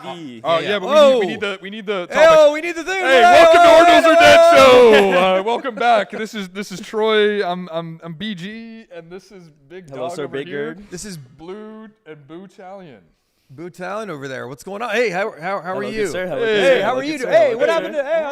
Yeah, but we need the topic. Oh, we need the thing. Hey, welcome to Ordinals Are Dead show. Welcome back. This is Troy. I'm BG, and this is Big Dog. Hello, sir, over here. BitGod. This is Blue and Bootalion. Bootalon over there. What's going on? Hey, how are you? Good, sir. Hey, How are you doing? Hey, what happened to? Hey,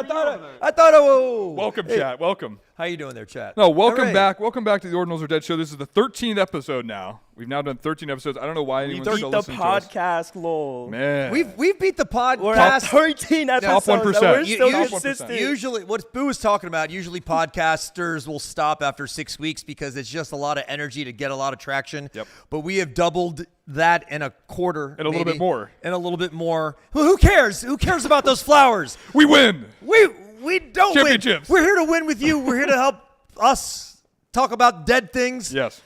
I thought. Welcome, Hey, chat. Welcome. How you doing there, chat? No, welcome All right. back. Welcome back to the Ordinals Are Dead show. This is the 13th episode now. We've now done 13 episodes. I don't know why We anyone's beat still the listening to us. podcast, lol. Man, We've beat the podcast. We're at 13 episodes. Top 1%. And we're You- still you- consistent. Usually, what Boo was talking about, usually podcasters will stop after 6 weeks because it's just a lot of energy to get a lot of traction. Yep. But we have doubled that in a quarter. And a little maybe, bit more. And a little bit more. Who cares? Who cares about those flowers? we win. We don't win. Championships. We're here to win with you. We're here to help us talk about dead things. Yes.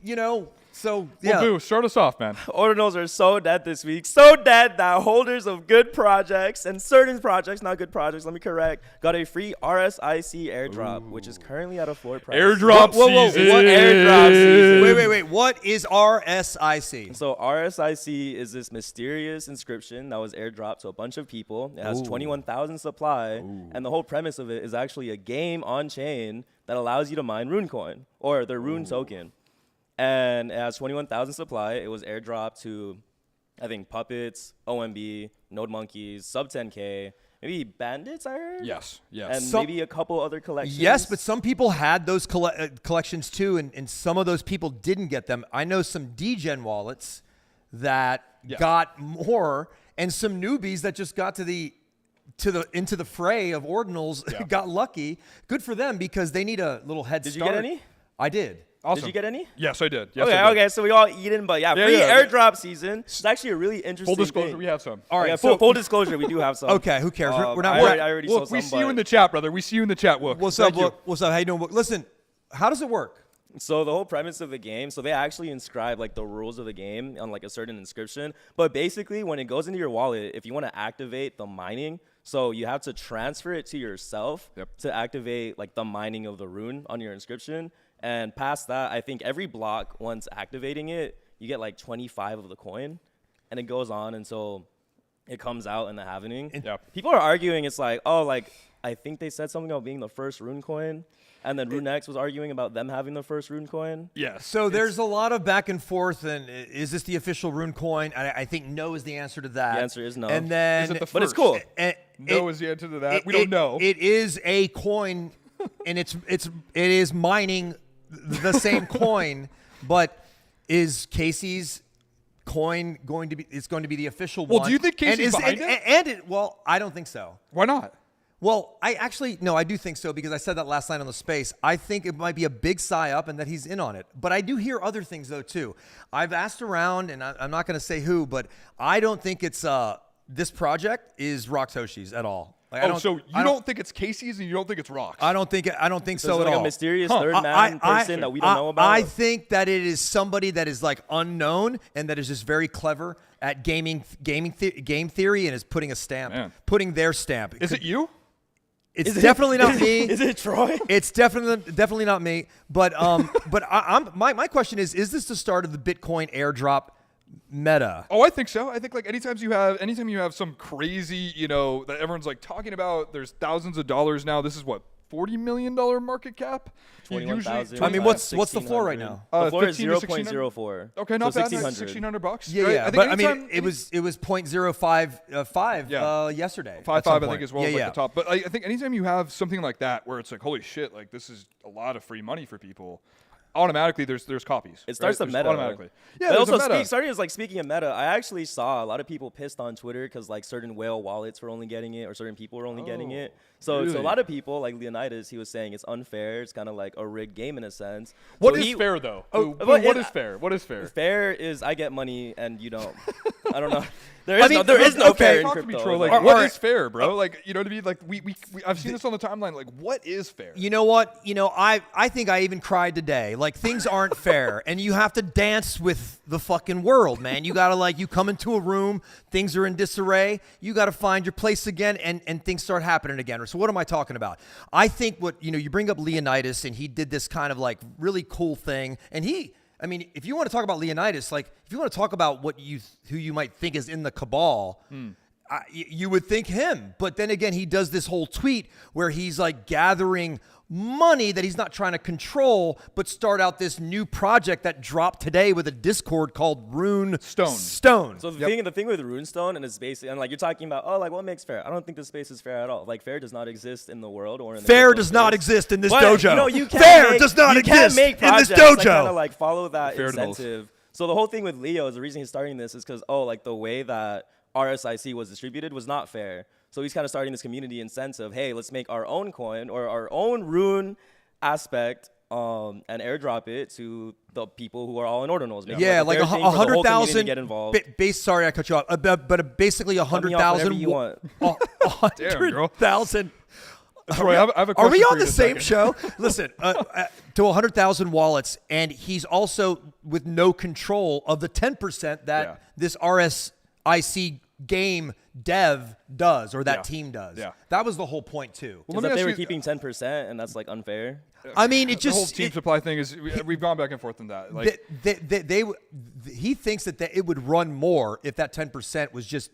You know, so, Well, yeah. Boo, start us off, man. Ordinals are so dead this week. So dead that holders of good projects and certain projects, not good projects, let me correct, got a free RSIC airdrop, which is currently at a floor price. Airdrop season. What airdrop season? Wait. What is RSIC? So RSIC is this mysterious inscription that was airdropped to a bunch of people. It has 21,000 supply, and the whole premise of it is actually a game on chain that allows you to mine Runecoin, or the Rune token. And it has 21,000 supply. It was airdropped to, I think, Puppets, OMB, Node Monkeys, sub 10K, maybe Bandits, I heard? Yes. And maybe a couple other collections. Yes, but some people had those collections too, and some of those people didn't get them. I know some degen wallets that got more, and some newbies that just got into the fray of ordinals got lucky. Good for them because they need a little head Did start. you get any? I did. Awesome. Did you get any? Yes, I did. Yes, I did. Okay, so we all eaten, but free airdrop season. It's actually a really interesting Full disclosure, thing. we have some. All right, Okay, full disclosure, we do have some. Okay, who cares? We're not. I already saw Look, some, we see you but- in the chat, brother. We see you in the chat. Wook. What's Thank up? you. What's up? How you doing? Listen, how does it work? So the whole premise of the game, so they actually inscribe like the rules of the game on like a certain inscription. But basically, when it goes into your wallet, if you want to activate the mining, so you have to transfer it to yourself to activate like the mining of the rune on your inscription. And past that, I think every block, once activating it, you get like 25 of the coin, and it goes on until it comes out in the halvening. People are arguing it's like, oh, like I think they said something about being the first rune coin. And then Runex was arguing about them having the first rune coin. Yes. So there's a lot of back and forth, and is this the official rune coin? I think no is the answer to that. The answer is no. And then, Is it the But it's first? cool. No is the answer to that. We don't know. It is a coin, and it is mining the same coin, but is Casey's coin going to be? It's going to be the official one. Well, do you think Casey's behind it? Well, I don't think so. Why not? Well, I do think so because I said that last night on the space. I think it might be a big psy-up and that he's in on it. But I do hear other things, though, too. I've asked around, and I'm not going to say who, but I don't think it's this project is Roxoshi's at all. Like, So you don't think it's Casey's and you don't think it's Rocks? I don't think so There's at like all. a mysterious third man person that we don't know about. I think that it is somebody that is like unknown and that is just very clever at game theory and is putting a stamp, putting their stamp. Is it you? It's definitely not me. Is it Troy? It's definitely not me. But my question is this the start of the Bitcoin airdrop meta? Oh, I think so. I think like anytime you have some crazy, that everyone's like talking about, there's thousands of dollars now. This is what, $40 million market cap? 21,000. I mean, what's the floor right now? The floor is 15 to 0.04. Okay, not so bad. $1,600. $1,600. Yeah, right? yeah. I think But I anytime- mean, it was 0.055 yesterday. 5.5, I think, as well, Yeah, like the top. But I think anytime you have something like that where it's like, holy shit, like this is a lot of free money for people, automatically there's copies. It starts right? the There's meta. automatically. Yeah, But there's also, a meta. speaking of meta, I actually saw a lot of people pissed on Twitter because like certain whale wallets were only getting it or certain people were only getting it. So really? a lot of people, like Leonidas, he was saying it's unfair. It's kind of like a rigged game in a sense. What So is he- fair, though? but What is fair? What is fair? Fair is I get money and you don't. I don't know. There is no okay, fair in Talk to me, crypto. Troy. Like, Like, what is fair, bro? Like, you know what I mean? Like, we I've seen this on the timeline. Like, what is fair? You know what? I think I even cried today. Like, things aren't fair, and you have to dance with the fucking world, man. You gotta you come into a room, things are in disarray. You gotta find your place again, and things start happening again. So what am I talking about? I think you bring up Leonidas, and he did this kind of like really cool thing, and I mean, if you want to talk about Leonidas, like if you want to talk about who you might think is in the cabal, You would think him, but then again, he does this whole tweet where he's like gathering money that he's not trying to control, but start out this new project that dropped today with a Discord called Stone. So the thing with Runestone, and it's basically, and like you're talking about, oh, like what makes fair? I don't think this space is fair at all. Like fair does not exist in the world or in the fair does not exist in this but, dojo. You know, you can't fair make, does not you exist can't make in this projects dojo. that kind of like follow that Fair incentive. So the whole thing with Leo is the reason he's starting this is because like the way that RSIC was distributed was not fair. So he's kind of starting this community in sense of, hey, let's make our own coin or our own rune aspect and airdrop it to the people who are all in Ordinals. Yeah, like 100,000. Get involved. Sorry, I cut you off. But basically 100,000. You want. 100,000. Troy, I have a question. Are we for on you the in a same second. show? Listen, to 100,000 wallets, and he's also with no control of the 10% that this RSIC game dev does or that team does. Yeah. That was the whole point too. Well, Is let me that they ask were you- keeping 10% and that's like unfair? I mean, it the whole just team supply thing is we've gone back and forth on that. Like, he thinks that it would run more if that 10% was just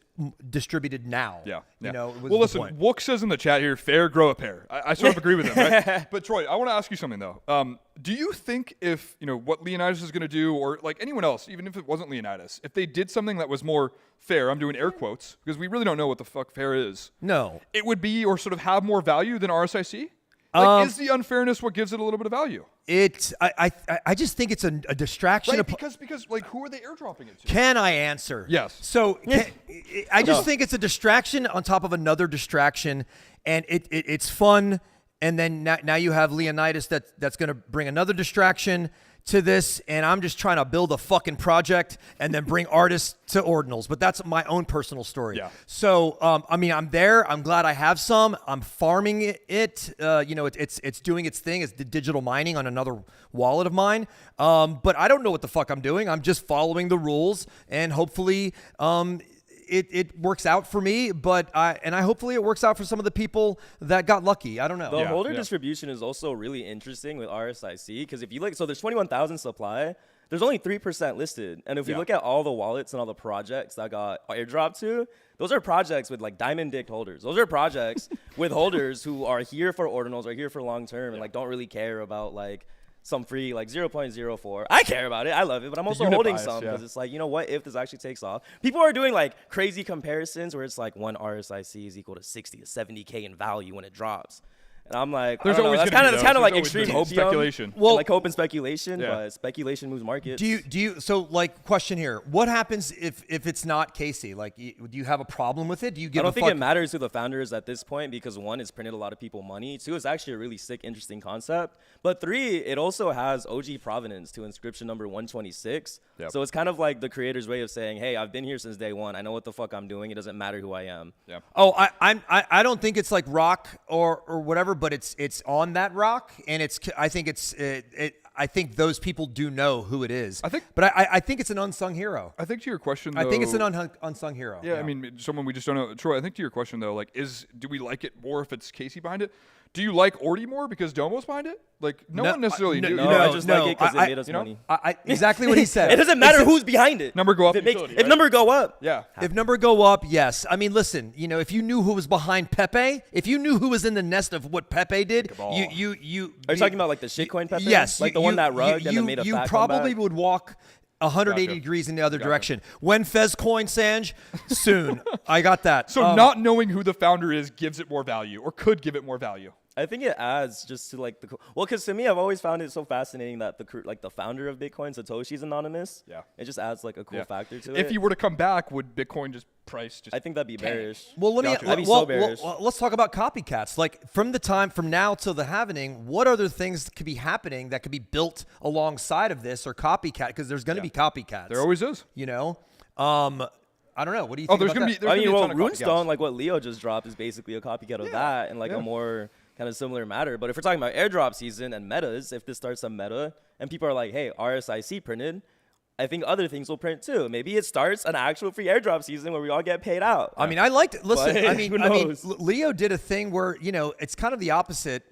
distributed now. yeah. You know, it was well, the listen, point. Wook says in the chat here, fair, grow a pair. I sort of agree with him, right? But Troy, I want to ask you something though. Do you think if, what Leonidas is going to do, or like anyone else, even if it wasn't Leonidas, if they did something that was more fair, I'm doing air quotes, because we really don't know what the fuck fair is. No. It would be, or sort of have more value than RSIC? Like, is the unfairness what gives it a little bit of value? I just think it's a distraction. Right, because like, who are they airdropping it to? Can I answer? Yes. So I just think it's a distraction on top of another distraction, and it's fun. And then now you have Leonidas that's going to bring another distraction to this, and I'm just trying to build a fucking project and then bring artists to Ordinals. But that's my own personal story. Yeah. So I mean, I'm there. I'm glad I have some. I'm farming it. It's doing its thing. It's the digital mining on another wallet of mine. But I don't know what the fuck I'm doing. I'm just following the rules, and hopefully it works out for me, but hopefully it works out for some of the people that got lucky. I don't know. The holder distribution is also really interesting with RSIC because if you look, so there's 21,000 supply. There's only 3% listed. And if we look at all the wallets and all the projects that got airdropped to, those are projects with like diamond dick holders. Those are projects with holders who are here for Ordinals, are here for long term, and like don't really care about like some free like 0.04. I care about it. I love it, but I'm also holding bias, some because it's like, what if this actually takes off? People are doing like crazy comparisons where it's like one RSIC is equal to 60 to 70K in value when it drops. And I'm like, There's I don't know, always that's gonna kind be of those. like There's extreme always hopium. speculation. Well, like hope and speculation, Yeah. but speculation moves markets. Do you so like question here? What happens if it's not Casey? Like, do you have a problem with it? Do you give I don't a think fuck? it matters who the founder is at this point because one, it's printed a lot of people money. Two, it's actually a really sick, interesting concept. But three, it also has OG provenance to inscription number 126. Yep. So it's kind of like the creator's way of saying, hey, I've been here since day one. I know what the fuck I'm doing. It doesn't matter who I am. Yeah. Oh, I don't think it's like rock or whatever, but it's on that rock, and I think those people do know who it is. But I think it's an unsung hero. I think to your question, though, I think it's an unsung hero. Yeah, I mean, someone we just don't know. Troy, I think to your question, though, like, do we like it more if it's Casey behind it? Do you like Ordi more because Domo's behind it? Like, no one necessarily knew. No, I just like it because it made us money. Exactly what he said. It doesn't matter who's behind it. Number go up. If number go up. Yeah. If number go up, yes. I mean, listen, if you knew who was behind Pepe, if you knew who was in the nest of what Pepe did, Are you talking about like the shitcoin Pepe? Yes. Like the one that rugged and then made a You fat probably comeback? would walk 180 degrees in the other direction. When Fez coin Sanj, soon. I got that. So not knowing who the founder is gives it more value, or could give it more value. I think it adds just to like because to me I've always found it so fascinating that the founder of Bitcoin, Satoshi's anonymous. Yeah. It just adds like a cool factor to it. If he were to come back, would Bitcoin just price just? I think that'd be bearish. Well, I'd be so bearish. let's talk about copycats. Like from now till the halvening, what other things could be happening that could be built alongside of this or copycat? Because there's going to be copycats. There always is. I don't know. What do you think? There's about gonna that? be. There's gonna be a ton of Runestone, copycats. like what Leo just dropped, is basically a copycat of that and like a more kind of similar matter. But if we're talking about airdrop season and metas, if this starts a meta and people are like, hey, RSIC printed, I think other things will print too. Maybe it starts an actual free airdrop season where we all get paid out. I mean, I liked it. Listen, But I mean, who knows? Leo did a thing where it's kind of the opposite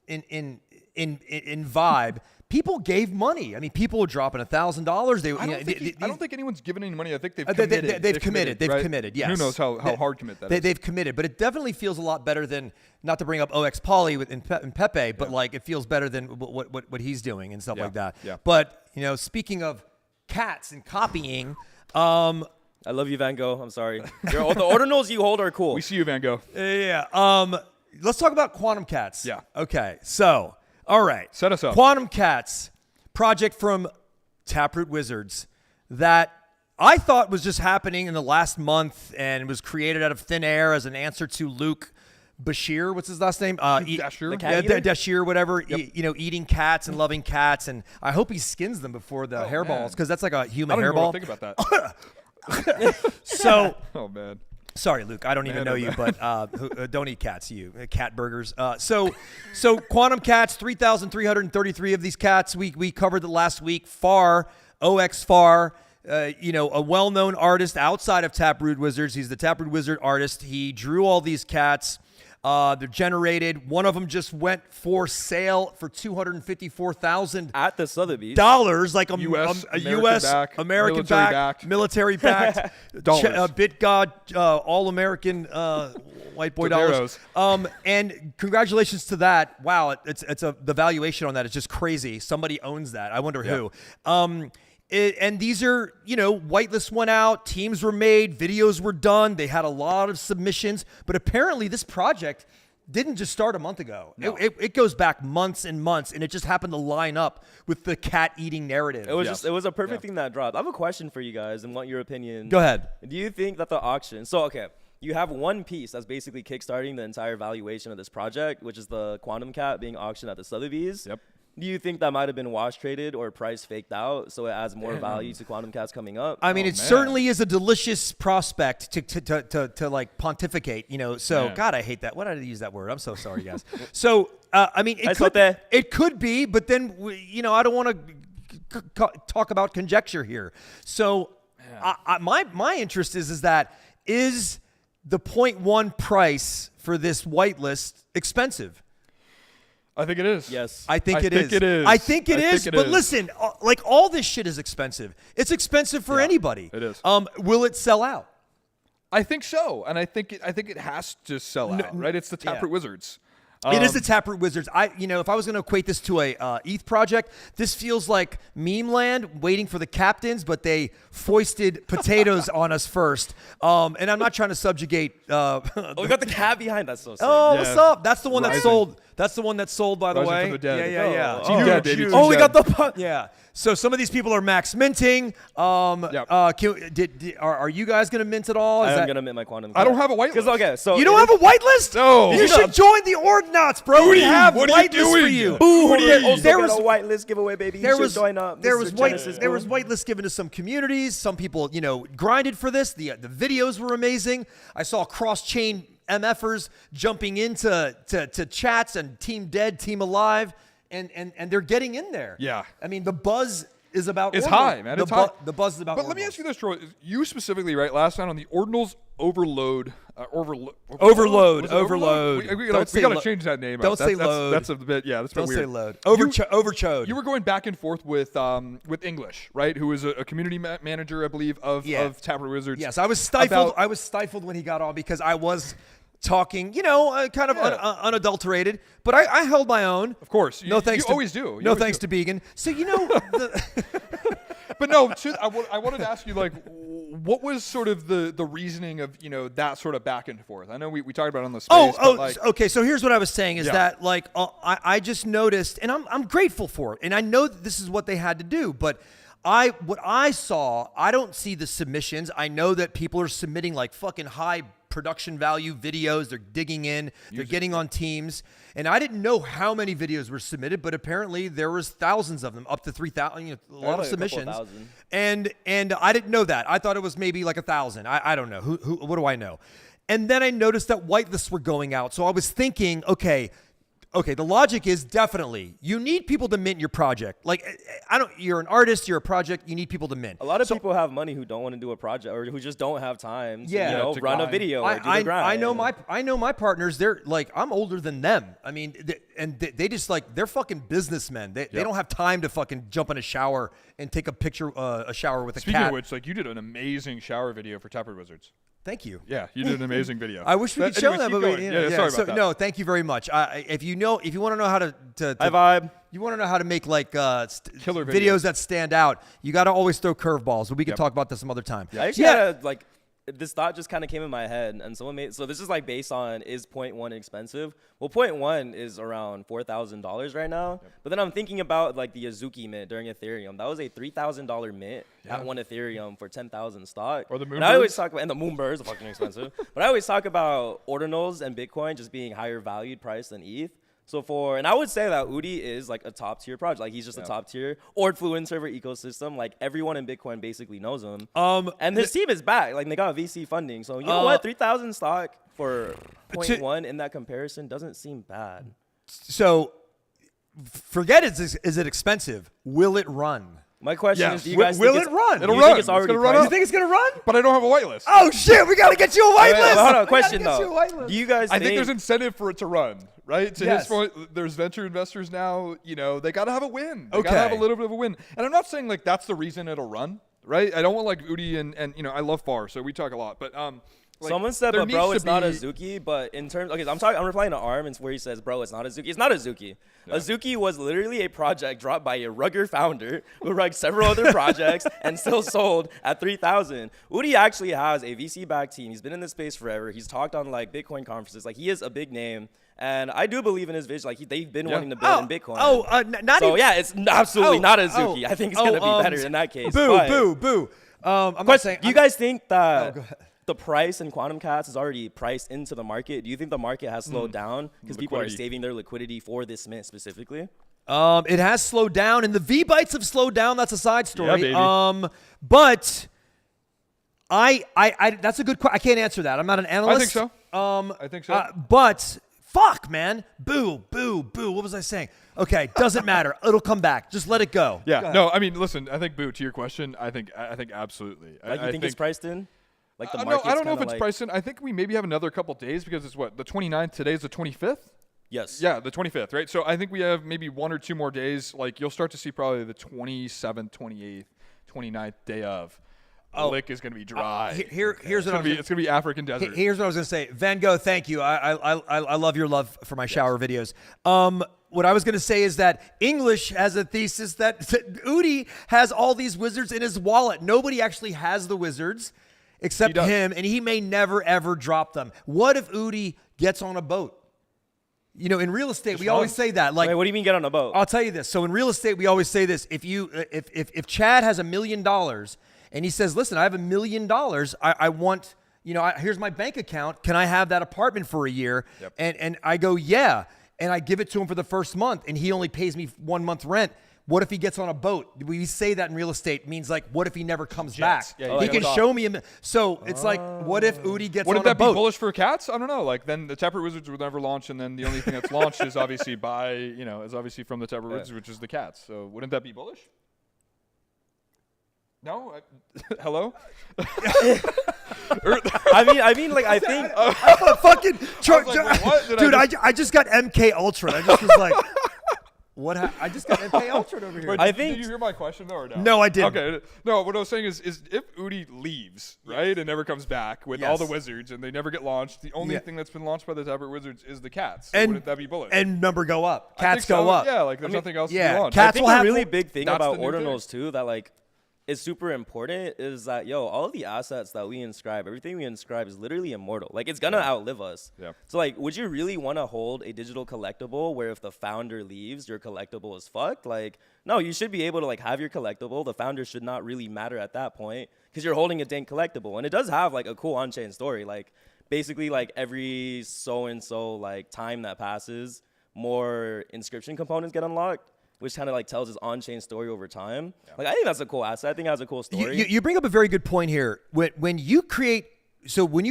in vibe. people gave money. I mean, people were dropping $1,000. They, I don't think anyone's given any money. I think they've committed. They've committed. They've right? committed. Yes. Who knows how hard commit that is? They've committed, but it definitely feels a lot better than, not to bring up OX Poly and Pepe, but like it feels better than what he's doing and stuff like that. Yeah. But speaking of cats and copying, I love you, Van Gogh. I'm sorry. The ordinals you hold are cool. We see you, Van Gogh. yeah. Let's talk about Quantum Cats. Yeah. Okay. So, all right. Set us up. Quantum Cats, project from Taproot Wizards that I thought was just happening in the last month and was created out of thin air as an answer to Luke Bashir. What's his last name? Dashir? Dashir, whatever. Yep. Eating cats and loving cats. And I hope he skins them before the hairballs, because that's like a human I don't hairball. even know what to think about that. So, Oh, man. sorry, Luke. I don't even know you, but don't eat cats. You cat burgers. So Quantum Cats, 3,333 of these cats. We covered the last week. OX Far. A well-known artist outside of Taproot Wizards. He's the Taproot Wizard artist. He drew all these cats. They're generated. One of them just went for sale for $254,000 at the Sotheby's. Like a US, American-backed, military-backed, Dollars. BitGod, all-American white boy dollars. And congratulations to that. Wow, the valuation on that is just crazy. Somebody owns that. I wonder who. And these are, whitelist went out, teams were made, videos were done. They had a lot of submissions, but apparently this project didn't just start a month ago. No. It goes back months and months, and it just happened to line up with the cat eating narrative. It was a perfect thing that dropped. I have a question for you guys and want your opinion. Go ahead. Do you think that the auction, you have one piece that's basically kickstarting the entire valuation of this project, which is the Quantum Cat being auctioned at the Sotheby's. Yep. Do you think that might have been wash traded or price faked out so it adds more value to Quantum Cats coming up? I mean, certainly is a delicious prospect to like pontificate, So, Man. God, I hate that. Why did I use that word? I'm so sorry, guys. So, I mean, it could be, but then, I don't want to talk about conjecture here. So, my interest is the 0.1 price for this whitelist expensive? I think it is. Yes. I think it is. I think it is. But listen, like all this shit is expensive. It's expensive for anybody. It is. Will it sell out? I think so, and I think it has to sell out, right? It's the Taproot Wizards. It is the Taproot Wizards. If I was going to equate this to a ETH project, this feels like meme land waiting for the captains, but they foisted potatoes on us first. And I'm not trying to subjugate. We got the cat behind. That's so sick. Oh, what's up? That's the one that sold. That's the one that sold, by the Rising way. from the dead. Yeah. Team Dead, baby. Huge. Team We Dead. got the yeah. So some of these people are max minting. Yep. Are you guys going to mint at all? I'm going to mint my Quantum Cat. I don't have a whitelist. So you don't have a whitelist? No. You should join the Ordinals, bro. We have what are you whitelists for doing? you. There was a whitelist giveaway, baby. There was Genesis, whitelist given to some communities. Some people, grinded for this. The videos were amazing. I saw cross-chain MFers jumping into chats and Team Dead, Team Alive, and they're getting in there. Yeah. I mean, the buzz is about It's Ordinals. high, man. It's high. The buzz is about But let me Ordinals. ask you this, Troy. You specifically, right, last night on the Ordinals Overload. Overload. Was it We got to change that name. Don't say load. That's a bit, that's a bit Don't weird. say load. Overchode. You were going back and forth with English, right? Who is a community manager, I believe, of Taproot Wizards. Yes, I was stifled. I was stifled when he got on because I was talking, kind of unadulterated, but I held my own. Of course. No thanks. You always do. No thanks to Began. So But no, I wanted to ask you, like, what was sort of the reasoning of that sort of back and forth? I know we talked about it on the space. Okay. So here's what I was saying is that like I just noticed, and I'm grateful for it, and I know that this is what they had to do, but what I saw, I don't see the submissions. I know that people are submitting like fucking high production value videos. They're digging in. They're getting on teams. And I didn't know how many videos were submitted, but apparently there was thousands of them, up to 3,000. A lot of submissions. And I didn't know that. I thought it was maybe like 1,000. I don't know. What do I know? And then I noticed that whitelists were going out. So I was thinking, okay, Okay, the logic is definitely you need people to mint your project. Like, you're an artist, you're a project, you need people to mint. A lot of people have money who don't want to do a project or who just don't have time to, Yeah. to run a video or do the grind. I know my partners, they're like, I'm older than them. I mean, they just like, they're fucking businessmen. They don't have time to fucking jump in a shower and take a picture, a shower with a Speaking cat. of which, like you did an amazing shower video for Taproot Wizards. Thank you. Yeah, you did an amazing video. I wish we could show that, but sorry about that. No, thank you very much. If you want to know how to High vibe. you want to know how to make like Killer videos that stand out, you got to always throw curveballs. But we can talk about this some other time. I actually had like this thought just kind of came in my head, and someone made. So this is like based on is 0.1 expensive? Well, 0.1 is around $4,000 right now. But then I'm thinking about like the Azuki mint during Ethereum. That was a $3,000 mint at one Ethereum for 10,000 stock. Or the Moonbirds. And I always talk about, and the Moonbirds are fucking expensive. But I always talk about Ordinals and Bitcoin just being higher valued price than ETH. So and I would say that Udi is like a top tier project. Like he's just a top tier Ordfluent server ecosystem. Like everyone in Bitcoin basically knows him. And his team is back. Like they got VC funding. So you know what? 3,000 stock for 0.1 in that comparison doesn't seem bad. So forget is it expensive? Will it run? My question Yes. is, do you guys Will think it it's, run? do It'll you run. think it's It's already gonna run priced? You think it's gonna run? But I don't have a whitelist. Oh shit! We gotta get you a whitelist. Hold on, We question gotta get you a though. whitelist. Do you guys I think there's incentive for it to run, right? To Yes. his point, there's venture investors now, they got to have a win. They got to have a Okay. little bit of a win. And I'm not saying like that's the reason it'll run, right? I don't want like Udi and I love Far, so we talk a lot, but like, someone said, there but bro, needs it's to not be- Azuki. But in terms, okay, I'm replying to Arm, and where he says, bro, it's not Azuki. It's not Azuki. Azuki was literally a project dropped by a Rugger founder who rugged several other projects and still sold at 3,000. Udi actually has a VC-backed team. He's been in this space forever. He's talked on like Bitcoin conferences. Like he is a big name. And I do believe in his vision. Like they've been wanting to build in Bitcoin. So yeah, it's absolutely not Azuki. I think it's gonna be better in that case. Boo. I'm not saying. Do you guys think that the price in quantum cats is already priced into the market? Do you think the market has slowed down because people are saving their liquidity for this mint specifically? It has slowed down, and the V bytes have slowed down. That's a side story. Yeah, baby. But I that's a good question. I can't answer that. I'm not an analyst. I think so. I think so. But fuck, man. Boo. What was I saying? Okay, doesn't matter. It'll come back. Just let it go. Yeah. No, I mean, listen. I think Boo. To your question, I think absolutely. Like you think it's priced in? Like the no, market's I don't know if kinda it's like, priced in. I think we maybe have another couple days because it's what the 29th. Today's the 25th. Yes. Yeah, the 25th, right? So I think we have maybe 1 or 2 more days. Like you'll start to see probably the 27th, 28th, 29th day of. Lick is going to be dry. Here's what it's going to be African desert. Here's what I was going to say. Van Gogh, thank you. I love your love for my shower videos. What I was going to say is that English has a thesis that Udi has all these wizards in his wallet. Nobody actually has the wizards except him, and he may never, ever drop them. What if Udi gets on a boat? In real estate, we always say that. Like, wait, what do you mean get on a boat? I'll tell you this. So in real estate, we always say this. If Chad has $1 million and he says, listen, I have $1 million. I want, here's my bank account. Can I have that apartment for a year? Yep. And I go, yeah. And I give it to him for the first month and he only pays me 1 month rent. What if he gets on a boat? We say that in real estate means like, what if he never comes back? Yeah, he can show me him. So it's like, what if Udi gets on a boat? Wouldn't that be bullish for cats? I don't know. Like then the Taproot Wizards would never launch, and then the only thing that's launched is obviously is obviously from the Taproot Wizards, which is the cats. So wouldn't that be bullish? No. Hello. I mean, like I think fucking dude. I just got MK Ultra. I just was like. I just got MK Ultra over here. But did you hear my question though, or no? No, I didn't. Okay. No, what I was saying is if Udi leaves, right, and never comes back with all the wizards, and they never get launched, the only thing that's been launched by the Taproot Wizards is the cats. So wouldn't that be bullish? And number go up. I think Cats go up. Yeah, like there's nothing else to be launched. Cats I think will have a really big thing That's about the new thing. Ordinals too that like is super important is that all of the assets that we inscribe, everything we inscribe is literally immortal. Like it's gonna outlive us. Yeah. So like, would you really want to hold a digital collectible where if the founder leaves, your collectible is fucked? Like, no, you should be able to like have your collectible. The founder should not really matter at that point because you're holding a dank collectible, and it does have like a cool on-chain story. Like basically like every so and so like time that passes, more inscription components get unlocked, which kind of like tells his on-chain story over time. Yeah. Like I think that's a cool asset. I think it has a cool story. You bring up a very good point here. When you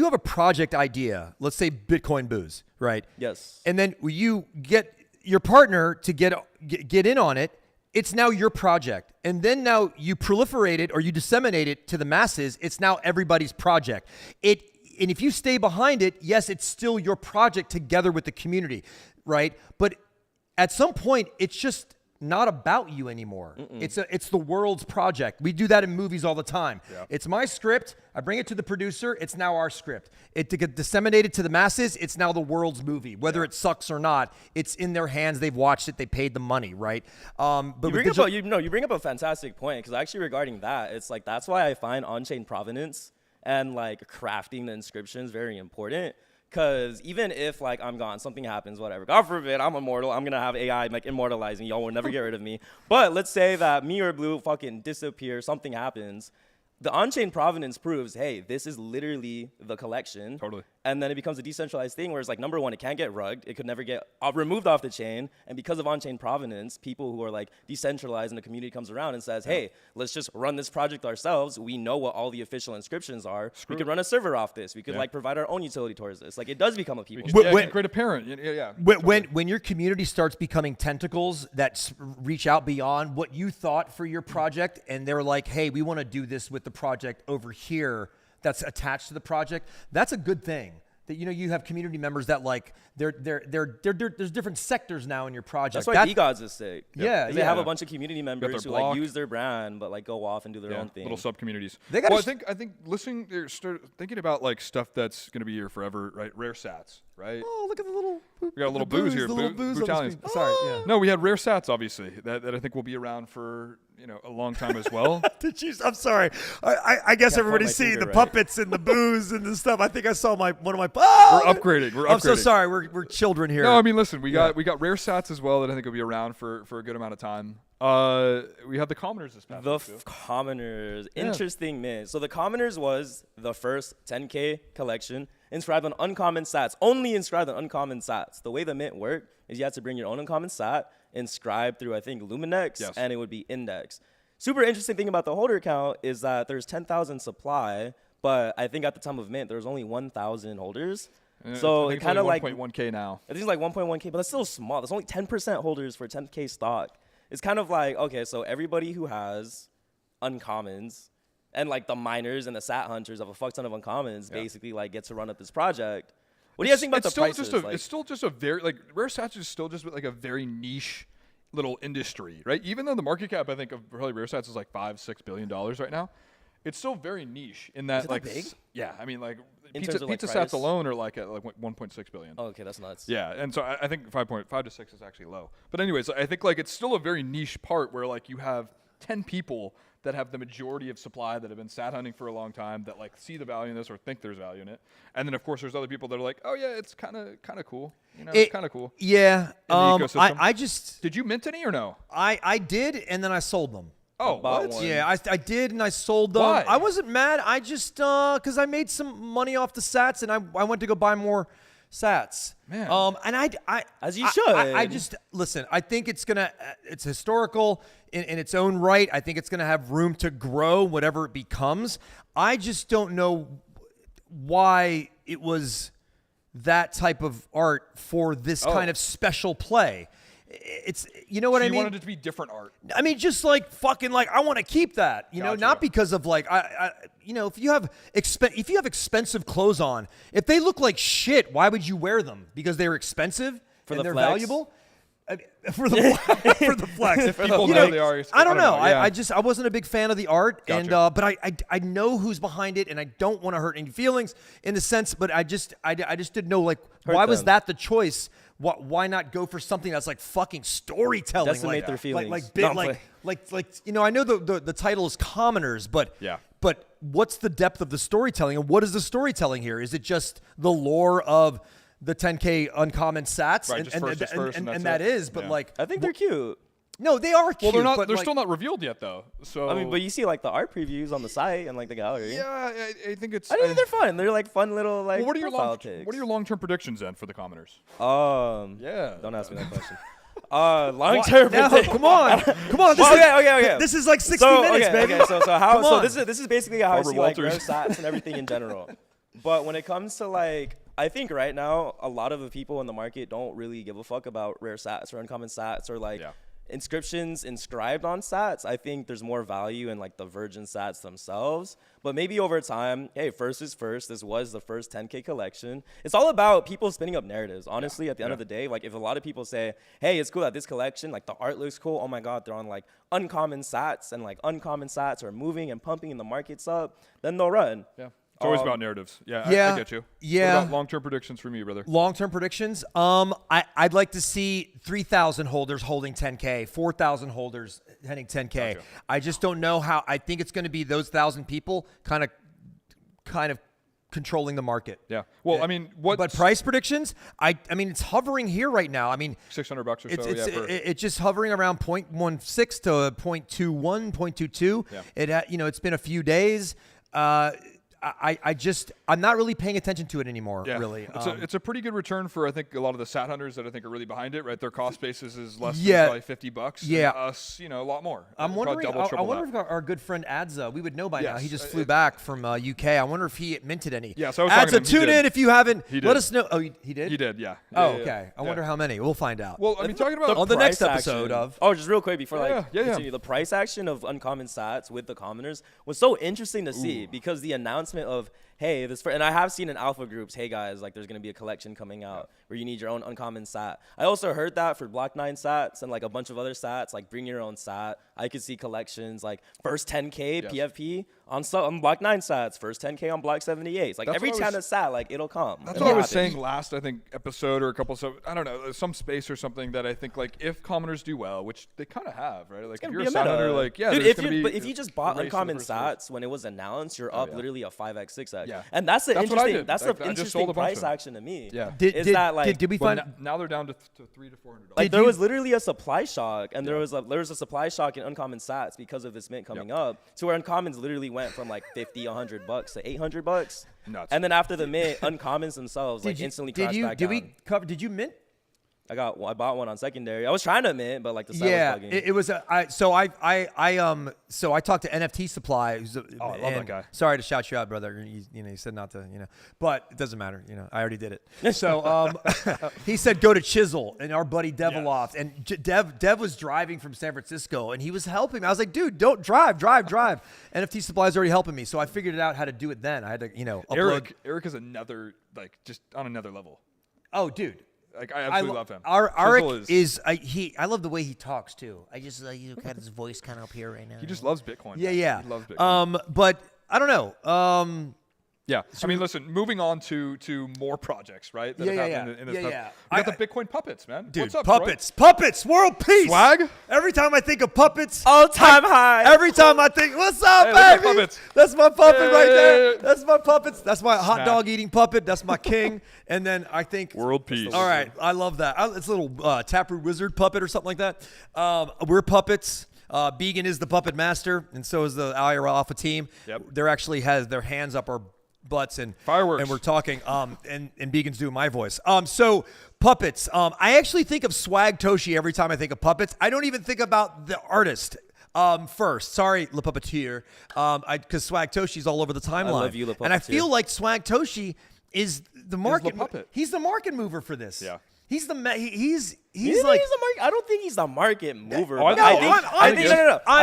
have a project idea, let's say Bitcoin Booze, right? Yes. And then you get your partner to get in on it. It's now your project. And then now you proliferate it or you disseminate it to the masses. It's now everybody's project. And if you stay behind it, yes, it's still your project together with the community, right? But at some point, it's just not about you anymore. It's the world's project. We do that in movies all the time. Yeah. It's my script. I bring it to the producer. It's now our script. It to get disseminated to the masses. It's now the world's movie. Whether it sucks or not, it's in their hands. They've watched it. They paid the money, right? But you bring up a fantastic point, because actually regarding that, it's like that's why I find on-chain provenance and like crafting the inscriptions very important. Because even if like I'm gone, something happens, whatever, God forbid, I'm immortal, I'm gonna have AI like immortalize me, y'all will never get rid of me. But let's say that me or Blue fucking disappear, something happens. The on-chain provenance proves, hey, this is literally the collection. Totally. And then it becomes a decentralized thing where it's like, number one, it can't get rugged. It could never get removed off the chain. And because of on-chain provenance, people who are like decentralized and the community comes around and says, hey, let's just run this project ourselves. We know what all the official inscriptions are. We could run a server off this. We could like provide our own utility towards this. Like it does become a people. Create a parent. Yeah. When your community starts becoming tentacles that reach out beyond what you thought for your project, and they're like, hey, we want to do this with the project over here that's attached to the project, that's a good thing. That you have community members that like there's different sectors now in your project. That's why BitGod's is sick. Yeah, they have a bunch of community members who like use their brand but like go off and do their own thing. Little sub communities. I think listening, thinking about like stuff that's gonna be here forever, right? Rare sats, right? Oh, look at the little. We got a little booze here. The little booze on the Italians. screen. Sorry. Yeah. No, we had rare sats, obviously, that I think will be around for a long time as well. I'm sorry. I guess everybody's seeing the right? puppets and the booze and the stuff. I think I saw one of my. We're upgrading. I'm so sorry. We're children here. No, I mean, listen, we got rare sats as well that I think will be around for a good amount of time. We had the commoners this past week, too. Commoners, interesting mint. So the commoners was the first 10K collection inscribed on uncommon sats, only inscribed on uncommon sats. The way the mint worked is you had to bring your own uncommon sat, inscribed through, I think, Luminex, and it would be indexed. Super interesting thing about the holder count is that there's 10,000 supply, but I think at the time of mint, there was only 1,000 holders. So it kind of like 1.1K now. I think it's like 1.1K, but that's still small. There's only 10% holders for 10K stock. It's kind of like, okay, so everybody who has uncommons and like the miners and the sat hunters of a fuck ton of uncommons basically like get to run up this project. What do you guys think about the prices? It's still just a very, like, rare sats is still just like a very niche little industry, right? Even though the market cap, I think, of probably rare sats is like $5-6 billion right now, it's still very niche in that, like, big? Yeah, I mean, like, In pizza terms of, like, sats price? alone are like at like 1.6 billion. Oh, okay, that's nuts. Yeah, and so I think 5 to 6 is actually low. But anyways, I think like it's still a very niche part where like you have 10 people that have the majority of supply that have been sat hunting for a long time that like see the value in this or think there's value in it. And then of course there's other people that are like, oh yeah, it's kind of cool. It's kind of cool. Yeah. I just did you mint any or no? I did, and then I sold them. Oh, what? one. Yeah, I did, and I sold them. Why? I wasn't mad. I just because I made some money off the sats, and I went to go buy more sats. Man. And I As you should. I just listen. I think it's historical in its own right. I think it's gonna have room to grow, whatever it becomes. I just don't know why it was that type of art for this kind of special play. It's what I mean. You wanted it to be different art. I mean, just like fucking like I want to keep that, Gotcha. not because of like if you have expensive clothes on, if they look like shit, why would you wear them? Because they're expensive and they're flex? valuable. For the flex. If people know they are. I don't know. Yeah. I wasn't a big fan of the art, Gotcha. and but I know who's behind it, and I don't want to hurt any feelings in the sense, but I just didn't know like why was that the choice? Why not go for something that's like fucking storytelling? Decimate their feelings. I know the title is Commoners, but But what's the depth of the storytelling, and what is the storytelling here? Is it just the lore of the 10K uncommon sats, Right, and that is, but like I think they're cute. no, they are cute. Well, they're not. But They're like, still not revealed yet, though. So I mean, but you see like the art previews on the site and like the gallery. yeah, I think it's. I think they're fun. They're like fun little like. Well, what are your profile long-term predictions then for the commoners? Yeah. Don't ask me that question. Long What? term. No, come on. This Okay. This is like 60 minutes, baby. Okay, so how? Come So on. this is basically how Barbara I see like Walters. rare sats and everything in general. But when it comes to like, I think right now a lot of the people in the market don't really give a fuck about rare sats or uncommon sats or like inscriptions inscribed on sats. I think there's more value in like the virgin sats themselves. But maybe over time, hey, first is first. This was the first 10K collection. It's all about people spinning up narratives. Honestly, at the end of the day, like if a lot of people say, hey, it's cool that this collection, like the art looks cool. Oh my God, they're on like uncommon sats and like uncommon sats are moving and pumping and the market's up, then they'll run. Yeah. It's always about narratives. Yeah, I get you. Yeah. What about long-term predictions from you, brother? Long-term predictions? I'd like to see 3,000 holders holding 10K, 4,000 holders heading 10K. Gotcha. I just don't know how. I think it's going to be those 1,000 people kind of controlling the market. Yeah. Well, I mean, But price predictions? I mean, it's hovering here right now. I mean, $600 or so. It's just hovering around 0.16 to 0.21, 0.22. Yeah. It's been a few days. I'm not really paying attention to it anymore, really. It's a pretty good return for, I think, a lot of the sat hunters that I think are really behind it, right? Their cost basis is less than probably $50. Yeah. And us, a lot more. I'm wondering, I wonder if our good friend Adza, we would know by now. He just flew back from UK. I wonder if he minted any. Yeah, so I was talking to him. Adza, tune in if you haven't. He did. Let us know. Oh, he did? He did, yeah. Oh, okay. I wonder how many. We'll find out. Well, I mean, talking about on the next price episode action. of. Oh, just real quick before continue. The price action of uncommon sats with the commoners was so interesting to see because the announcement of, hey, and I have seen in alpha groups, hey guys, like there's gonna be a collection coming out where you need your own uncommon sat. I also heard that for Block 9 sats and like a bunch of other sats, like bring your own sat. I could see collections like first 10K PFP on Block 9 sats, first 10K on Block 78. Like every time it's sat, like it'll come. That's what I was saying last, I think, episode or a couple of, I don't know, some space or something that I think like if commoners do well, which they kind of have, right? Like if you're a sat hunter, like dude, if you just bought uncommon sats when it was announced, you're up literally a 5x, 6x. Yeah. And that's the interesting. That's the I just interesting sold a bunch price action to me. Yeah. Did we find? Now they're down to $300 to $400. Like there was literally a supply shock, and there was a supply shock in uncommon sats because of this mint coming up, to where uncommons literally went from like $50, $100 to $800. Nuts. And then after the mint, uncommons themselves instantly crashed back down. Did you mint? I bought one on secondary. I was trying to mint, but like the site was bugging. It was so I talked to NFT Supply. I love that guy. Sorry to shout you out, brother. You said not to, but it doesn't matter. I already did it. So he said go to Chisel, and our buddy Deviloft, and Dev was driving from San Francisco, and he was helping me. I was like, dude, don't drive. NFT Supply is already helping me, so I figured it out how to do it. Then I had to, upload. Eric is another just on another level. Oh, dude. Like I absolutely love him. Arik is I love the way he talks too. I just got his voice kind of up here right now. He just loves Bitcoin. Yeah. He loves Bitcoin. But I don't know. Yeah. I mean, listen, moving on to more projects, right? That have happened in this past. We got the Bitcoin puppets, man. Dude, what's up, puppets, Troy? puppets, world peace. Swag? Every time I think of puppets, all-time high. Every time I think, what's up, Hey, look at baby? puppets. That's my puppet right there. Hey. That's my puppets. That's my hot dog eating puppet. That's my king. And then I think World peace. All right, I love that. It's a little Taproot Wizard puppet or something like that. We're puppets. Began is the puppet master, and so is the IRL Alpha team. Yep. They're actually has their hands up our butts and fireworks, and we're talking. And Began's doing my voice. So puppets. I actually think of Swag Toshi every time I think of puppets. I don't even think about the artist. First, sorry, Le Puppeteer, because Swag Toshi's all over the timeline. I love you, Le Puppeteer. And I feel like Swag Toshi is the market. puppet. He's the market mover for this. Yeah. He's the he's like I don't think he's the market mover. Oh, I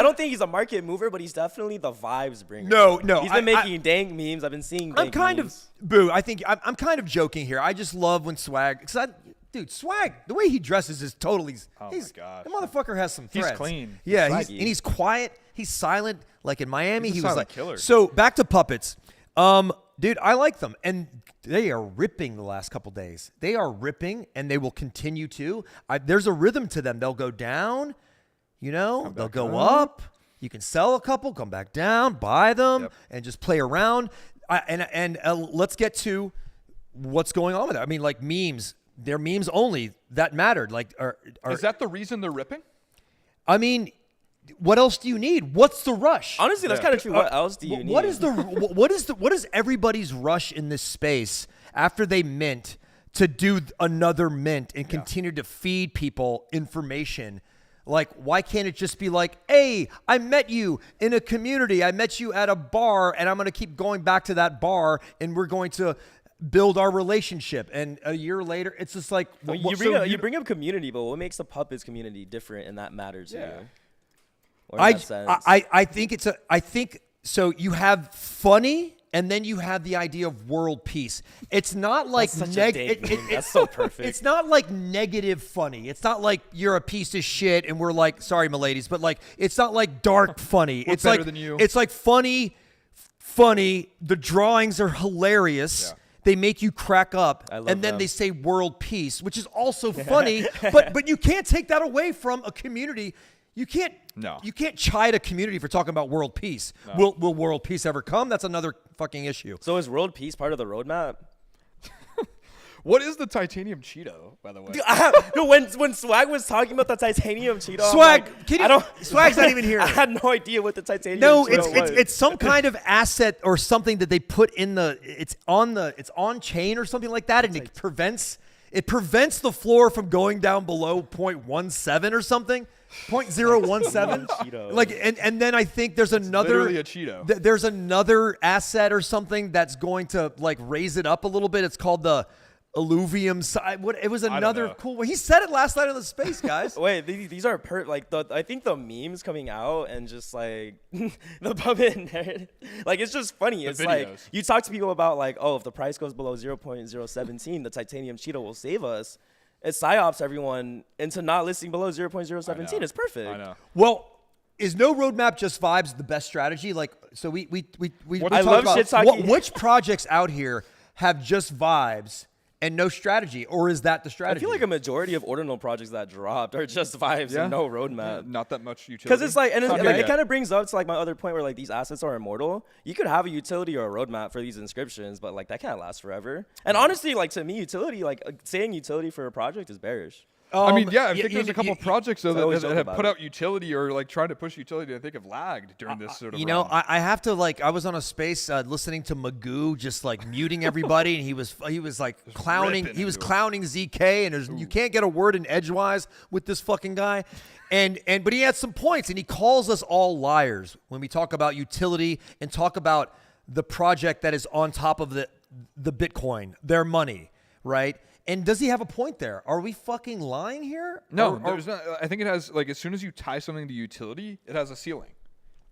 don't think he's a market mover, but he's definitely the vibes bringer. No, he's been making dank memes. I've been seeing. I'm kind of I think I'm kind of joking here. I just love when Swag, dude, Swag, the way he dresses is totally. Oh my gosh. The motherfucker has some threads. He's clean. Yeah, he's quiet. He's silent. Like in Miami, he was like killer. So back to puppets. Dude, I like them, and they are ripping the last couple days. They are ripping, and they will continue to. There's a rhythm to them. They'll go down, they'll go up. You can sell a couple, come back down, buy them, and just play around. Let's get to what's going on with it. I mean, like memes. They're memes only that mattered. Like, is that the reason they're ripping? I mean, what else do you need? What's the rush? Honestly, that's kind of true. What else do you need? What is everybody's rush in this space after they mint to do another mint and continue to feed people information? Like, why can't it just be like, hey, I met you in a community. I met you at a bar, and I'm going to keep going back to that bar, and we're going to build our relationship. And a year later, it's just like you bring up community, but what makes the puppets community different in that matter to you? Or in I that sense? I think so. You have funny. And then you have the idea of world peace. It's not like That's so perfect. It's not like negative funny. It's not like you're a piece of shit and we're like, sorry, my ladies, but like it's not like dark funny. It's better like than you. It's like funny. The drawings are hilarious. Yeah. They make you crack up, love and then them. they say world peace, which is also funny. but you can't take that away from a community. You can't. No. You can't chide a community for talking about world peace. No. Will world peace ever come? That's another fucking issue. So is world peace part of the roadmap? What is the titanium Cheeto, by the way? Dude, when Swag was talking about the titanium Cheeto, Swag, Swag's not even here. I had no idea what the titanium Cheeto was. It's some kind of asset or something that they put in it's on chain or something like that, and it prevents the floor from going down below 0.17 or something. 0.017 like and then I think there's another literally a Cheeto. There's another asset or something that's going to like raise it up a little bit. It's called the alluvium. It was another cool one. He said it last night on the space, guys. Wait, these are I think the memes coming out and just like the puppet nerd, like it's just funny. It's like you talk to people about like, oh, if the price goes below 0.017, the titanium Cheeto will save us. It psyops everyone into not listing below 0.017. It's perfect. I know. Well, is no roadmap just vibes the best strategy? Like, so we I love shit talking. Which projects out here have just vibes and no strategy, or is that the strategy? I feel like a majority of ordinal projects that dropped are just vibes and no roadmap. Not that much utility. Because it's like, and it kind of brings up to like my other point where like these assets are immortal. You could have a utility or a roadmap for these inscriptions, but like that can't last forever. And honestly, like to me, utility, like saying utility for a project is bearish. I mean, I think there's a couple of projects though that have put it. out utility or like trying to push utility. I think have lagged during this sort of. I have to like. I was on a space listening to Magoo just like muting everybody, and he was like clowning. He was clowning ZK, and you can't get a word in edgewise with this fucking guy. But he had some points, and he calls us all liars when we talk about utility and talk about the project that is on top of the Bitcoin, their money, right? And does he have a point there? Are we fucking lying here? No, there's not. I think it has like as soon as you tie something to utility, it has a ceiling,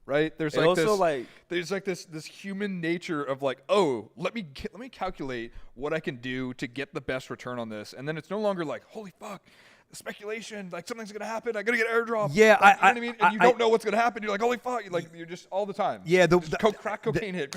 right? There's this human nature of like, oh, let me calculate what I can do to get the best return on this, and then it's no longer like, holy fuck, speculation, like something's gonna happen. I gotta get airdrop. Yeah, like, you know what I mean. And you don't know what's gonna happen. You're like, holy fuck! You're just all the time. Yeah, crack cocaine hit.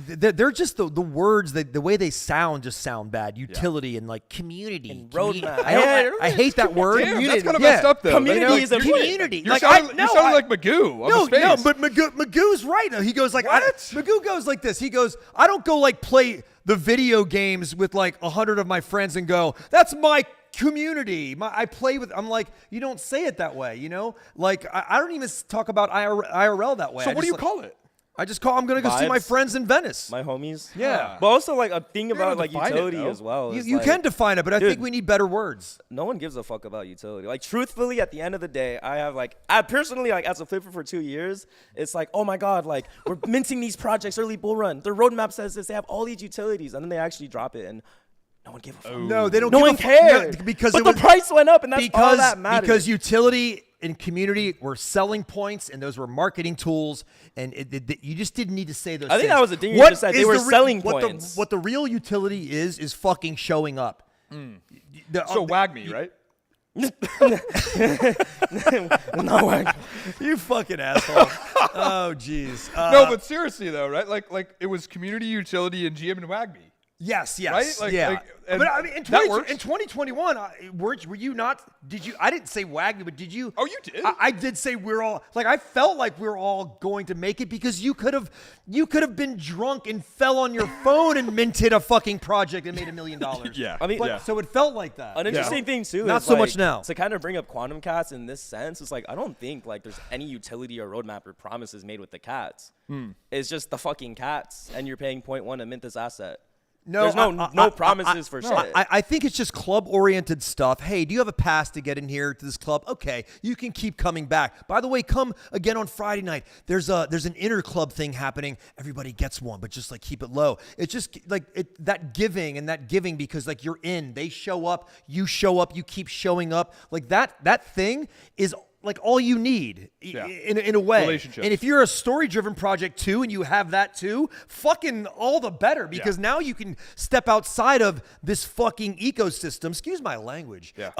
They're just the words. The way they sound just sound bad. Utility and like community and roadmap. I hate that word. Damn, that's kind of messed up though. Community is a community. You sounded like Magoo. No, but Magoo's right. He goes like, Magoo goes like this. He goes, I don't go like play the video games with like 100 of my friends and go, that's my community. I play with. I'm like, you don't say it that way, you know. Like I don't even talk about IRL that way. So what do you call it? I just call. I'm gonna go see my friends in Venice. My homies. Yeah. But also like a thing about like utility as well. You can define it, but I think we need better words. No one gives a fuck about utility. Like truthfully, at the end of the day, I personally like as a flipper for 2 years, it's like, oh my god, like we're minting these projects early bull run. Their roadmap says this. They have all these utilities, and then they actually drop it and. No one gave a fuck. No, they don't. No one cared because the price went up, and that's all that matters. Because utility and community were selling points, and those were marketing tools, and you just didn't need to say those. I think things. that was the thing you just said. They were selling points. What the real utility is fucking showing up. So wag me, right? No way. You fucking asshole. Oh jeez. No, but seriously though, right? Like it was community, utility, and GM and wag me. Yes. Right? Yeah. But I mean, in 2021, were you not? Did you? I didn't say wag me, but did you? Oh, you did. I did say we're all like. I felt like we're all going to make it because you could have been drunk and fell on your phone and minted a fucking project and made $1 million. Yeah. I mean, so it felt like that. An interesting thing too. Not is so like, much now. To kind of bring up quantum cats in this sense, it's like I don't think like there's any utility or roadmap or promises made with the cats. It's just the fucking cats, and you're paying 0.1 to mint this asset. No, There's no promises for shit. I think it's just club-oriented stuff. Hey, do you have a pass to get in here to this club? Okay, you can keep coming back. By the way, come again on Friday night. There's an inter-club thing happening. Everybody gets one, but just like keep it low. It's just like that giving because like you're in. They show up, you keep showing up. Like that thing is like all you need in a way. Relationships. And if you're a story-driven project too and you have that too, fucking all the better because now you can step outside of this fucking ecosystem. Excuse my language. Yeah.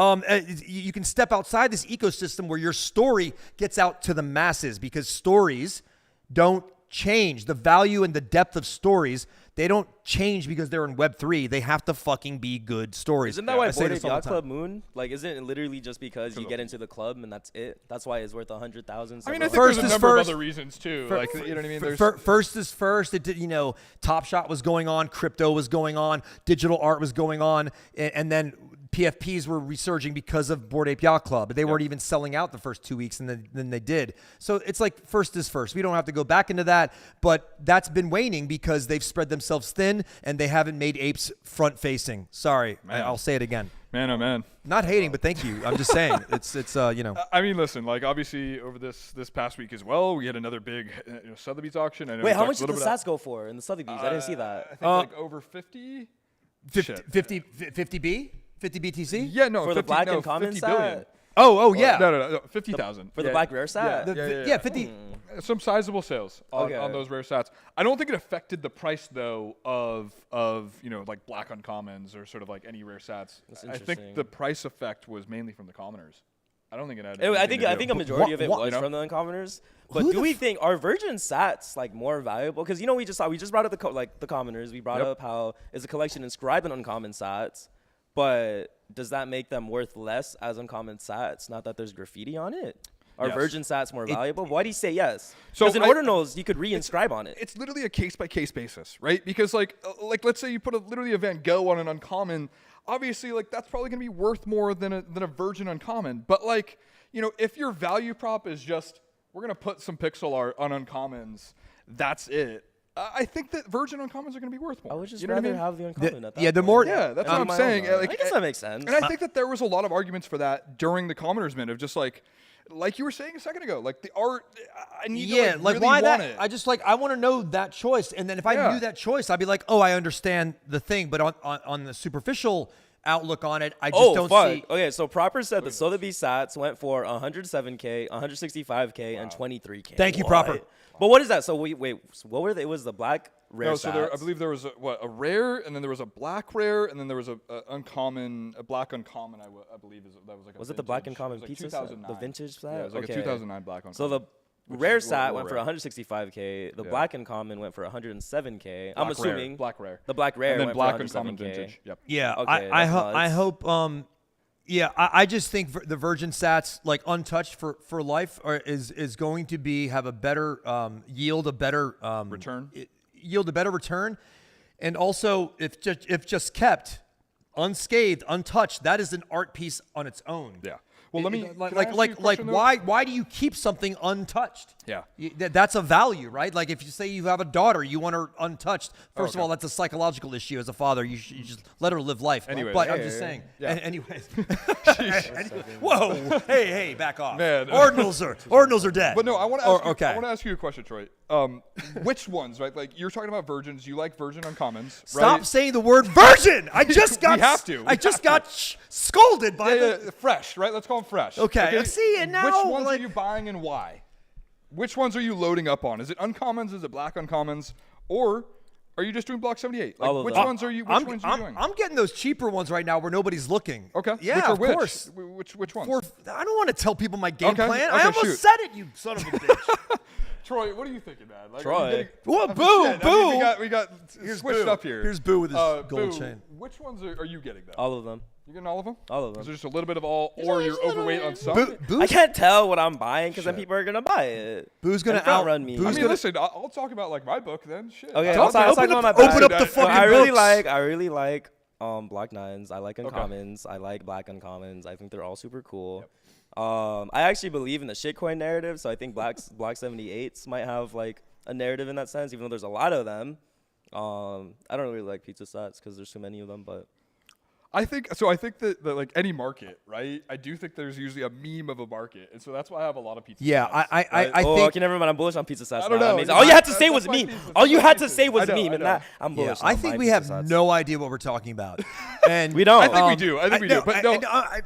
You can step outside this ecosystem where your story gets out to the masses because stories don't change. The value and the depth of stories, they don't change because they're in Web3. They have to fucking be good stories. Isn't that why I say Bored this Ape all Yacht the time. Club Moon? Like, isn't it literally just because you get into the club and that's it? That's why it's worth 100,000. I mean, I think First there's a is number first. of other reasons too. Like, you know what I mean? There's First is first. It did, Top Shot was going on, crypto was going on, digital art was going on, and then PFPs were resurging because of Bored Ape Yacht Club. But they weren't even selling out the first 2 weeks, and then they did. So it's like first is first. We don't have to go back into that, but that's been waning because they've spread themselves thin and they haven't made apes front facing. Sorry, I'll say it again. man, oh man. Not hating, but thank you. I'm just saying it's I mean, listen, like obviously over this past week as well, we had another big Sotheby's auction. I know we Wait, how talked much a did the little bit stats go for in the Sotheby's? I didn't see I that. think like over 50. 50B? 50 BTC? Yeah, no, For 50, the black no, and common 50 billion. stat? Oh yeah. No, 50,000. For the black rare stat? Yeah, 50. Some sizable sales Okay. on those rare stats. I don't think it affected the price though of like black uncommons or sort of like any rare stats. That's I think interesting. the price effect was mainly from the commoners. I don't think it had. I anything think to I do. think a majority of it what- was you know? from the uncommoners. But Who do the we think are virgin sats like more valuable? Because we just brought up the commoners. We brought Yep. up how it's a collection inscribed in uncommon sats, but does that make them worth less as uncommon sats? Not that there's graffiti on it. Are Yes. virgin sats more valuable? Why do you say yes? So Because in I- Ordinals, you could reinscribe on it. It's literally a case by case basis, right? Because like let's say you put literally a Van Gogh on an uncommon, obviously like that's probably gonna be worth more than a virgin uncommon. But like if your value prop is just we're gonna put some pixel art on uncommons, that's it. I think that virgin uncommons are gonna be worth more. I would just you know what I rather mean? have the uncommon at that yeah, the point. more- Yeah, that's what On I'm my saying. own, Like, I guess that makes sense. And I think that there was a lot of arguments for that during the commoners mint of just like you were saying a second ago, like the art. I need to like really why want that? it. I want to know that choice, and then if I knew that choice, I'd be like, oh, I understand the thing, but on the superficial outlook on it, I just don't see. Okay, so Proper said the Sotheby's sats went for 107K, 165K, and 23K. Thank you, Proper. But what is that? So wait, so what were they? It was the black rare No, sats. so I believe there was a rare, and then there was a black rare, and then there was a black uncommon. I believe that was like. Was it the black uncommon like pizza set? 2009. The vintage set? Yeah, it was like Okay. a 2009 black uncommon. So the which rare is sat low went for rare. 165K. The black uncommon went for 107K. I'm Black rare, assuming black rare. the black rare and then went black for uncommon 107K. vintage. Yep. Yeah, Okay, I that's hope. I just think the virgin sats, like untouched for life, is going to have a better yield, a better Return? yield a better return, and also if just kept unscathed, untouched, that is an art piece on its own. Yeah. Well, let me can I ask you a like question, though? why do you keep something untouched? Yeah. That's a value, right? Like if you say you have a daughter, you want her untouched. First of Okay. all, that's a psychological issue as a father. You just let her live life. Anyways. But I'm Yeah, just yeah, saying. yeah. Anyways. Whoa! Hey, back off. Man. Ordinals are dead. But no, I want to ask Okay. I want to ask you a question, Troy. Which ones, right? Like you're talking about virgins. You like virgin uncommons, Stop right? saying the word virgin. I just got. We have to. I just got scolded by Yeah, fresh, right? Let's call them fresh. Okay. See, and now, which ones like- are you buying and why? Which ones are you loading up on? Is it uncommons? Is it black uncommons? Or are you just doing block 78? Like, All of which them. ones are you? Which ones are you doing? I'm getting those cheaper ones right now where nobody's looking. Okay. Yeah, which are of which? course. Which ones? I don't want to tell people my game Okay, plan. okay, I almost shoot. said it, you son of a bitch. Troy, what are you thinking, man? Like, Troy. are you getting- What? I mean, Boo, shit, I mean, boo. we got switched Boo. up here. Here's Boo with his gold Boo, chain. Which ones are you getting, though? All of them. You getting all of them? All of Is them. there just a little bit of all, or you're overweight on some? Boo, I can't tell what I'm buying because then Shit. people are gonna buy it. Boo's gonna And outrun me. I Boo's mean, gonna listen, I'll talk about like my book then. Shit. Okay, Don't I'll talk open about up- my open bag. up the So fucking I really books. like Black Nines. I like uncommons. I like black uncommons. I think they're all super cool. I actually believe in the shitcoin narrative, so I think black 78s might have like a narrative in that sense, even though there's a lot of them. I don't really like pizza sats because there's too many of them, but. I think so. I think that like any market, right? I do think there's usually a meme of a market, and so that's why I have a lot of pizza. Yeah, sats, I right? Oh, think. okay, never mind. I'm bullish on pizza sats. I don't now. know. Amazing. All you had to say was That's my meme. thesis. All you That's my had to thesis. say was I know, meme, I and know. that I'm bullish. I on think my we pizza have sats. no idea what we're talking about, and We don't. I think we do. I think we do. But no,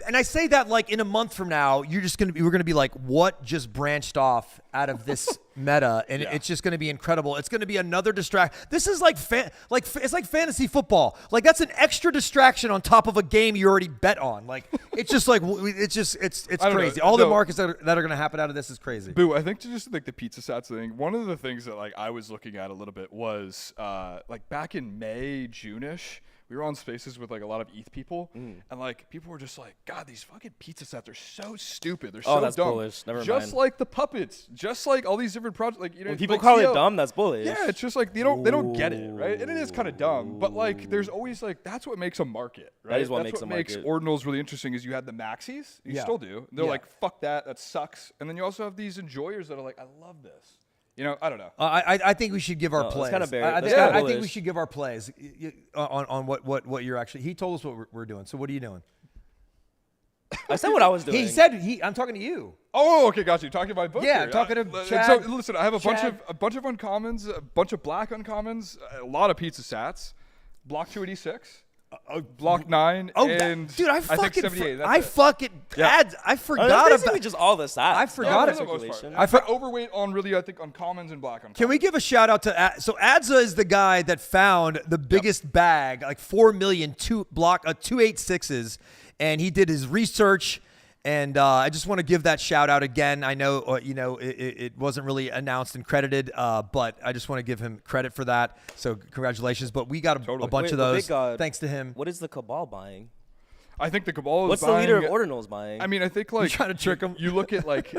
and I say that like in a month from now, we're gonna be like, what just branched off out of this meta, and Yeah. it's just gonna be incredible. It's gonna be another This is like it's like fantasy football. Like that's an extra distraction on top of a game you already bet on. Like it's just like it's I don't crazy. know. All the No. markets that are gonna happen out of this is crazy. Boo, I think just like the pizza sats thing, one of the things that like I was looking at a little bit was like back in May, June-ish, we were on spaces with like a lot of ETH people, and like people were just like, God, these fucking pizza sets are so stupid. They're so that's dumb. bullish. Never just mind. like the puppets, just like all these different projects. Like When people like call CEO it dumb, that's bullish. Yeah, it's just like they don't get it, right? And it is kind of dumb, but like there's always like that's what makes a market, right? is what that's makes a market. Ordinals really interesting. Is you had the maxis, you Yeah. still do. They're Yeah. like, fuck that sucks. And then you also have these enjoyers that are like, I love this. You know, I don't know. I think we should give our No, that's plays. kinda bare- I that's think, kinda I think we bullish. should give our plays on what you're actually. He told us what we're doing. So what are you doing? I said what I was doing. He said I'm talking to you. Oh, okay, got you. Talking about book. Yeah, here. talking to And Chad- So listen, I have a Chad- bunch of uncommons, a bunch of black uncommons, a lot of pizza sats, block 286, block 9, Oh, and dude, I think fucking 78. That's I it. fucking Yeah. ads. I Oh, forgot that's basically about. just all the sats. I forgot Yeah, it. for the most Circulation. part. I for- overweight on really, I think, uncommons and black uncommons. Can we give a shout out to so Adza is the guy that found the biggest bag, like 4 million 286s, and he did his research. And I just want to give that shout out again. I know, it wasn't really announced and credited, but I just want to give him credit for that. So congratulations. But we got a Totally. bunch Wait, of but those BitGod, thanks to him. What is the Cabal buying? I think the Cabal is What's the buying, leader of Ordinals buying? I mean, I think like trying to trick him? You look at like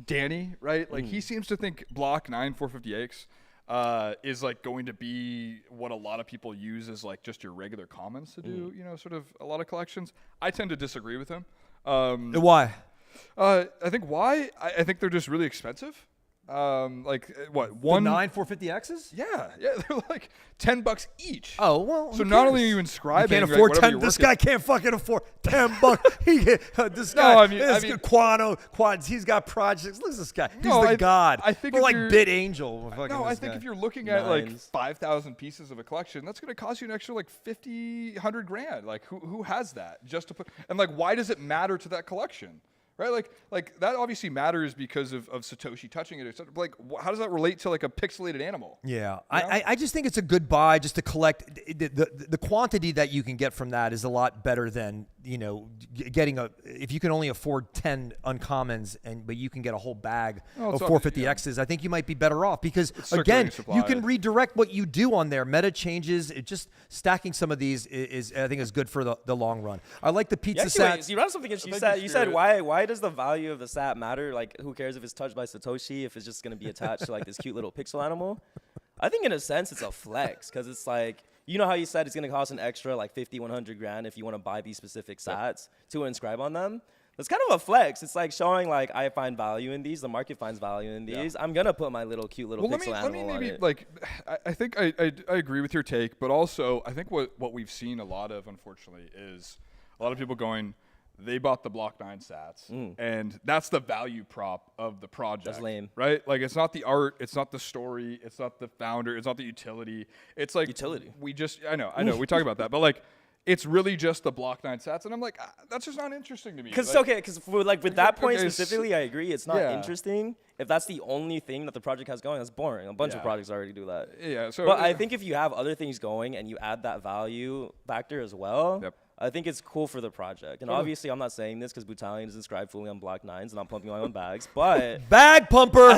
Danny, right? Like he seems to think block 9 450X is like going to be what a lot of people use as like just your regular commons to do, sort of a lot of collections. I tend to disagree with him. Why? I think why? I think they're just really expensive. Like what? The 9 450Xs? Yeah, they're like $10 each. Oh, well. So who not only cares? are you inscribing, You can't like, afford whatever 10. you're This working- guy can't fucking afford $10. This No, guy, I mean- Quads. He's got projects. Look at this guy. He's No, the I- god. I think We're if like you're- Bit Angel. No, I think if you're looking at like Nines. 5,000 pieces of a collection, that's going to cost you an extra like 50, 100 grand. Like who has that just to put? And like, why does it matter to that collection? Right, like that obviously matters because of Satoshi touching it. But like, how does that relate to like a pixelated animal? Yeah, I just think it's a good buy just to collect. The quantity that you can get from that is a lot better than getting if you can only afford 10 uncommons but you can get a whole bag Well, of it's obviously, 450Xs. I think you might be better off because circulating again supply. you can redirect what you do on there. Meta changes. It just stacking some of these is I think is good for the long run. I like the pizza sats. You brought something interesting. You Thank said you, you said Spirit. why does the value of the sat matter? Like who cares if it's touched by Satoshi? If it's just gonna be attached to like this cute little pixel animal? I think in a sense it's a flex because it's like. You know how you said it's going to cost an extra like 50, 100 grand if you want to buy these specific sats to inscribe on them? That's kind of a flex. It's like showing like I find value in these. The market finds value in these. I'm going to put my little cute little pixel let me animal on maybe it. like I think I agree with your take, but also I think what we've seen a lot of, unfortunately, is a lot of people going, they bought the block 9 sats, and that's the value prop of the project. That's lame. Right? Like, it's not the art, it's not the story, it's not the founder, it's not the utility. It's like Utility. I know, we talk about that, but like, it's really just the block 9 sats, and I'm like, that's just not interesting to me. Because Like, with that point okay, specifically, I agree. It's not yeah. interesting. If that's the only thing that the project has going, that's boring. A bunch of Yeah. projects already do that. yeah, so But I think if you have other things going and you add that value factor as well, Yep. I think it's cool for the project. And obviously, I'm not saying this because Bootalion is inscribed fully on block 9s and I'm pumping my own bags. But Bag pumper.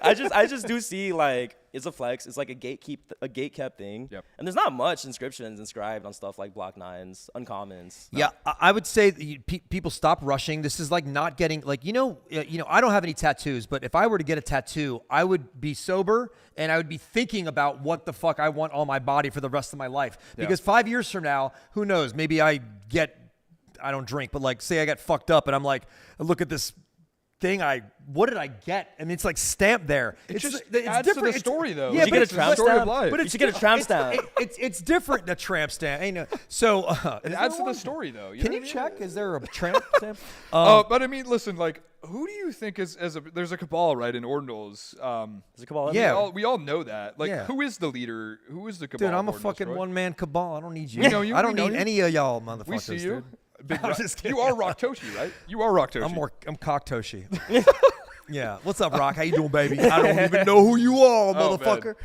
I just do see like it's a flex. It's like a gatekept thing. Yep. And there's not much inscriptions inscribed on stuff like block 9s, uncommons. Yeah, I would say that people stop rushing. This is like not getting like I don't have any tattoos, but if I were to get a tattoo, I would be sober and I would be thinking about what the fuck I want on my body for the rest of my life. Yeah. Because 5 years from now, who knows? Maybe I don't drink, but like say I get fucked up and I'm like, I look at this what did I get? And it's like stamped there. It just it's adds to different. the story, though. Yeah, You should but get a it's tramp story of stamp. life. You should get a tramp stamp. It's different than a tramp stamp. Ain't no, so It adds to the story, though. Can know you what I mean? check? Is there a tramp stamp? But I mean, listen, like, who do you think there's a cabal, right, in Ordinals? Is it Cabal? Yeah. We all know that. Like, Yeah. who is the leader? Who is the cabal? Dude, I'm a of Ordinals, fucking Troy? one-man cabal. I don't need you. We know you, I don't we know need you. any of y'all motherfuckers. We see you. Dude. Big I'm Rock- just kidding. You are Rock Toshi, right? You are Rock Toshi. I'm Cocktoshi. Yeah. What's up, Rock? How you doing, baby? I don't even know who you are, Oh, motherfucker.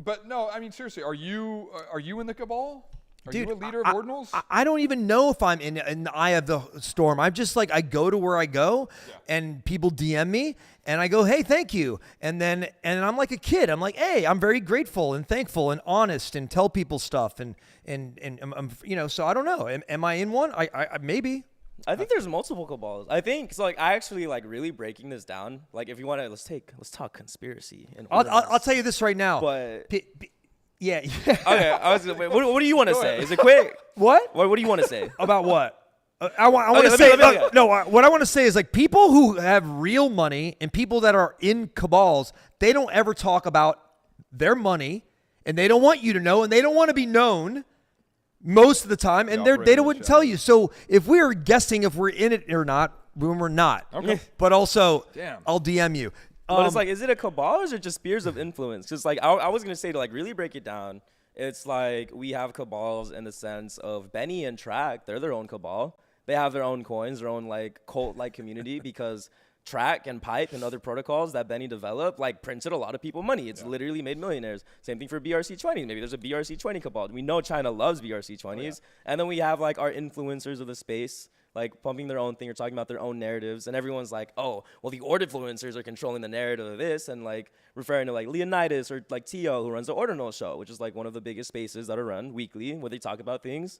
But no, I mean, seriously, are you in the cabal? Are Dude, you a leader of Ordinals? I don't even know if I'm in the eye of the storm. I'm just like, I go to where I go, and people DM me, and I go, hey, thank you. And I'm like a kid. I'm like, hey, I'm very grateful and thankful and honest and tell people stuff. And I'm so I don't know. Am I in one? I maybe. I think there's multiple cabals. I think so. Like, I actually like really breaking this down. Like, if you want to, let's talk conspiracy. And I'll tell you this right now. But yeah. okay, wait, what do you want to say? Is it quick? What? What do you want to say? About what? I want to let me- say let me- no. What I want to say is like people who have real money and people that are in cabals, they don't ever talk about their money, and they don't want you to know, and they don't want to be known most of the time, and operate they in the wouldn't tell shadows. you. So if we are guessing if we're in it or not, when we're not. Okay. But also, Damn. I'll DM you. But it's like, is it a cabal or is it just spheres of influence? Because like I was gonna say, to like really break it down, it's like we have cabals in the sense of Benny and Track. They're their own cabal. They have their own coins, their own like cult-like community because Track and Pipe and other protocols that Benny developed like printed a lot of people money. It's literally made millionaires. Same thing for BRC20. Maybe there's a BRC20 cabal. We know China loves BRC20s. And then we have like our influencers of the space, like pumping their own thing or talking about their own narratives. And everyone's like, oh, well, the Ordinfluencers are controlling the narrative of this, and like referring to like Leonidas or like Tio, who runs the Ordinals show, which is like one of the biggest spaces that are run weekly where they talk about things.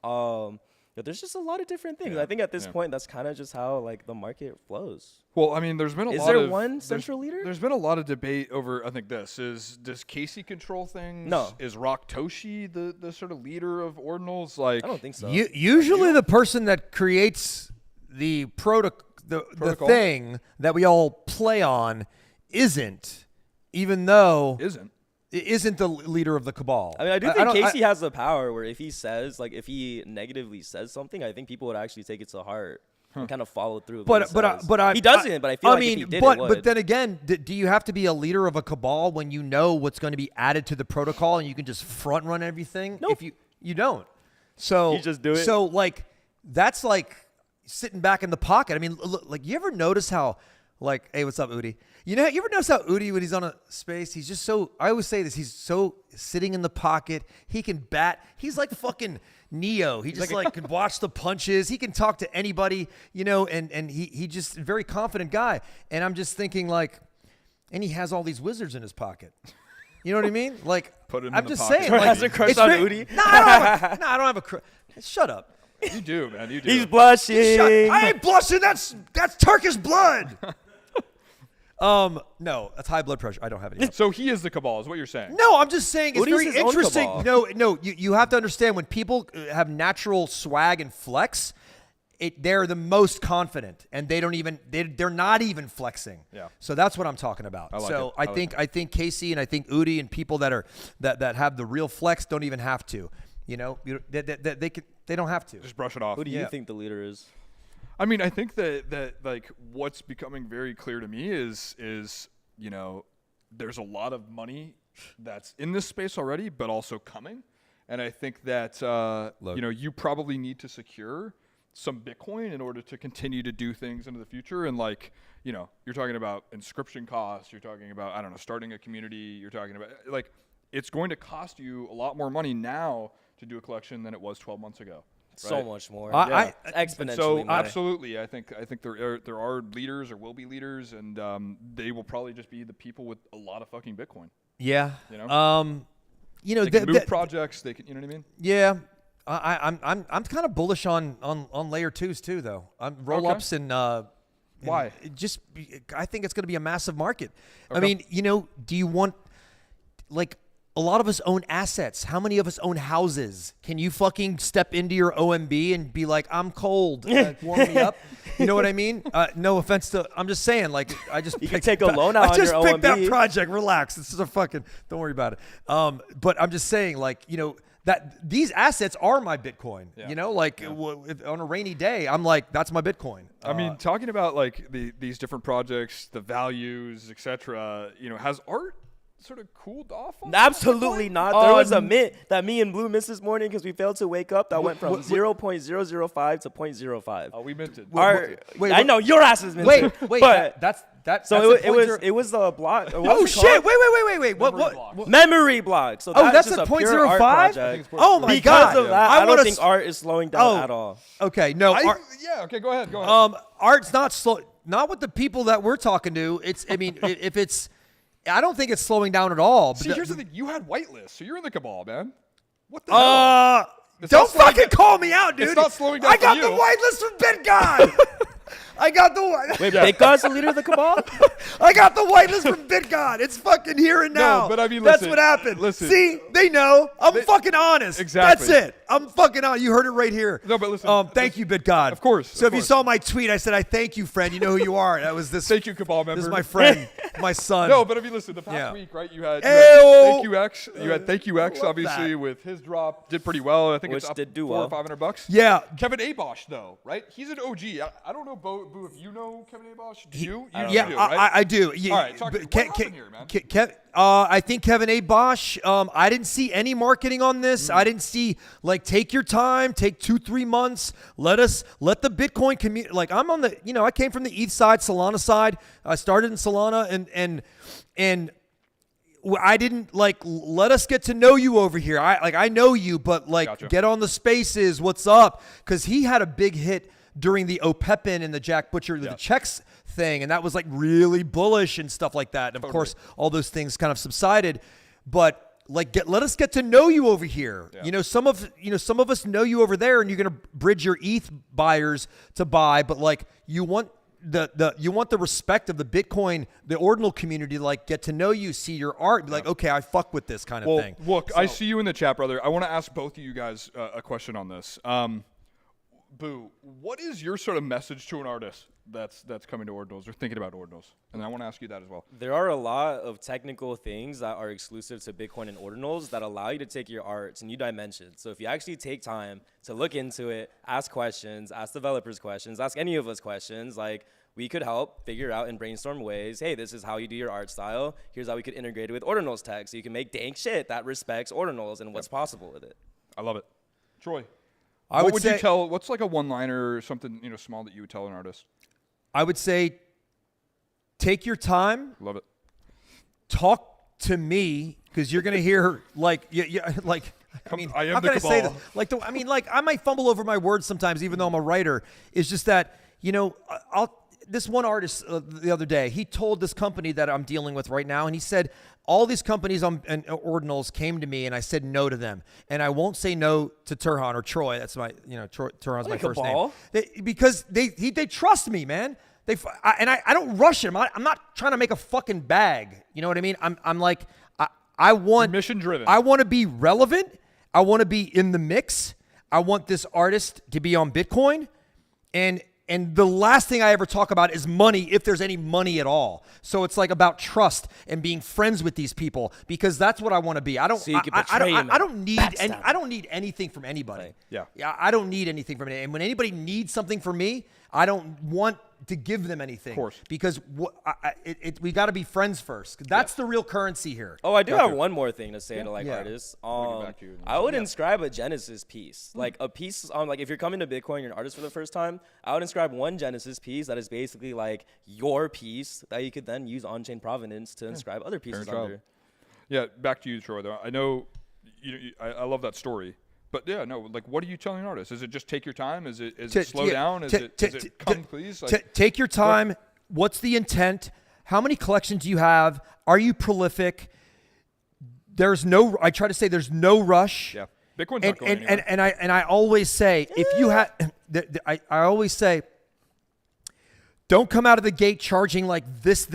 But there's just a lot of different things. I think at this point, that's kind of just how like the market flows. Well, I mean, there's been a Is lot there of one central leader? There's been a lot of debate over. I think does Casey control things? No. Is Rock Toshi the sort of leader of Ordinals? Like, I don't think so. Usually the person that creates the Protocol? thing that we all play on isn't, even though isn't. it isn't the leader of the cabal. I mean, I do think Casey has the power where if he says, like, if he negatively says something, I think people would actually take it to heart and kind of follow through. But he doesn't. But I feel like if he did, it would. but then again, do you have to be a leader of a cabal when you know what's going to be added to the protocol and you can just front run everything? Nope. If you don't. So You just do it. So like that's like sitting back in the pocket. I mean, like you ever notice how like, hey, what's up, Udi? You ever notice how Udi, when he's on a space, he's just so, I always say this, he's so sitting in the pocket. He can bat. He's like fucking Neo. He just like can watch the punches. He can talk to anybody, and he just a very confident guy. And I'm just thinking like, and he has all these wizards in his pocket. You know what I mean? Like, Put him I'm in the just pocket. saying. Troy Like, has a crush it's on very- Udi? No, I don't have a crush. Shut up. You do, man. You do. He's blushing. I ain't blushing. That's Turkish blood. No, that's high blood pressure. I don't have any. So he is the cabal, is what you're saying? No, I'm just saying it's Udi's very his own interesting. cabal. No, you have to understand when people have natural swag and flex, they're the most confident, and they're not even flexing. Yeah. So that's what I'm talking about. like So it. I think Casey and I think Udi and people that have the real flex don't even have to. They don't have to. Just brush it off. Who do you think the leader is? I mean, I think that like what's becoming very clear to me is there's a lot of money that's in this space already, but also coming, and I think that you probably need to secure some Bitcoin in order to continue to do things into the future. And like you're talking about inscription costs, you're talking about starting a community, you're talking about like it's going to cost you a lot more money now to do a collection than it was 12 months ago. So right? much more. I- Exponentially So more. absolutely, I think there are leaders or will be leaders, and they will probably just be the people with a lot of fucking Bitcoin. Yeah. They can move projects. They can, you know what I mean? Yeah. I'm kind of bullish on layer 2s too, though. Roll ups and Why? I think it's going to be a massive market. I Okay. mean, do you want like a lot of us own assets. How many of us own houses? Can you fucking step into your OMB and be like, I'm cold, warm me up? You know what I mean? No offense to, I'm just saying, like, I just You can take a loan out on your I just picked that OMB. project. Relax. This is a fucking, don't worry about it. But I'm just saying, like, you know, that these assets are my Bitcoin. You know, like on a rainy day, I'm like, that's my Bitcoin. I mean, talking about like these different projects, the values, etc. You know, has art sort of cooled off? On Absolutely not. There was a mint that me and Blue missed this morning because we failed to wake up. That went from 0.005 to 0.05. Oh, we minted. I know your ass is minted. Wait, but that's so that's it was the block. Oh shit! Wait! What? Memory block. So Oh, that's just a a pure art 0.05? project. Oh my Because god! of that, I don't wanna think art is slowing down at all. Okay, no. Yeah. Okay. Go ahead. Art's not slow. Not with the people that we're talking to. It's. I mean, if it's. I don't think it's slowing down at all. See, here's the thing. You had whitelist, so you're in the cabal, man. What the hell? Don't fucking call me out, dude. It's not slowing down I got for the you. whitelist from BitGod. I got the Wait, BitGod's the leader of the cabal? I got the whitelist from BitGod. It's fucking here and now. No, but I mean, that's listen, what happened. listen. See, they know. I'm fucking honest. Exactly. That's it. I'm fucking honest. You heard it right here. No, but listen. Thank you, BitGod. Of course. So of if you course. saw my tweet, I said, I thank you, friend. You know who you are. That was this. Thank you, cabal member. This is my friend, my son. No, but I mean, listen. The past Yeah. week, right? You had Ayo. Thank You X. You had Thank You X, love obviously, that. with his drop. Did pretty well. I think Which it's up did do $400 well. or $500. Yeah. Kevin Abosh, though, right? He's an OG. I don't know, Boo, if you know Kevin Abosh. Do you? You Yeah, do, right? I do. Yeah, All right, talk to me. but What happened here, man? I think Kevin A. Bosch, I didn't see any marketing on this. I didn't see, like, take your time, take 2-3 months. Let the Bitcoin community, like, I'm on the, you know, I came from the ETH side, Solana side. I started in Solana and I didn't, like, let us get to know you over here. I know you, but, like, Gotcha. get on the spaces. What's up? Because he had a big hit during the OPEPin and the Jack Butcher, the checks thing, and that was like really bullish and stuff like that. And of course, all those things kind of subsided. But like, let us get to know you over here. Yeah. You know, some of us know you over there, and you're gonna bridge your ETH buyers to buy. But like, you want the respect of the Bitcoin, the ordinal community, to like get to know you, see your art, be like, okay, I fuck with this kind of thing. Look, I see you in the chat, brother. I want to ask both of you guys a question on this. Boo, what is your sort of message to an artist that's coming to Ordinals or thinking about Ordinals? And I want to ask you that as well. There are a lot of technical things that are exclusive to Bitcoin and Ordinals that allow you to take your art to new dimensions. So if you actually take time to look into it, ask questions, ask developers questions, ask any of us questions, like, we could help figure out and brainstorm ways. Hey, this is how you do your art style. Here's how we could integrate it with Ordinals tech, so you can make dank shit that respects Ordinals and what's possible with it. I love it. Troy, I what would you say, tell? What's like a one-liner or something, you know, small that you would tell an artist? I would say, take your time. Love it. Talk to me, because you're gonna hear like like. I mean, I am how the can I say cabal. this? Like, I mean, like, I might fumble over my words sometimes, even though I'm a writer. It's just that, you know, this one artist the other day, he told this company that I'm dealing with right now, and he said, all these companies and Ordinals came to me, and I said no to them. And I won't say no to Turhan or Troy. That's my, you know, Turhan's my first name. Because they trust me, man. I don't rush them. I'm not trying to make a fucking bag. You know what I mean? I'm like, I want mission driven. I want to be relevant. I want to be in the mix. I want this artist to be on Bitcoin, and the last thing I ever talk about is money, if there's any money at all. So it's like about trust and being friends with these people, because that's what I want to be. I don't. So you can I don't need I don't need anything from anybody. Yeah. I don't need anything from anybody. And when anybody needs something from me, I don't want to give them anything. Of course. Because we got to be friends first. That's the real currency here. Oh, I do have one more thing to say to like Yeah. artists. back to you. I would inscribe a Genesis piece, like a piece on, like, if you're coming to Bitcoin, you're an artist for the first time, I would inscribe one Genesis piece that is basically like your piece that you could then use on-chain provenance to inscribe other pieces Parent under. Yeah, back to you, Troy. Though I know, I love that story. But yeah, no, like, what are you telling an artist? Is it just take your time? Is it slow down? Is it come please? Like, Take your time. What's the intent? How many collections do you have? Are you prolific? I try to say there's no rush. yeah, Bitcoin's not going anywhere. And I always say, if you have, I always say, Don't come out of the gate charging like this.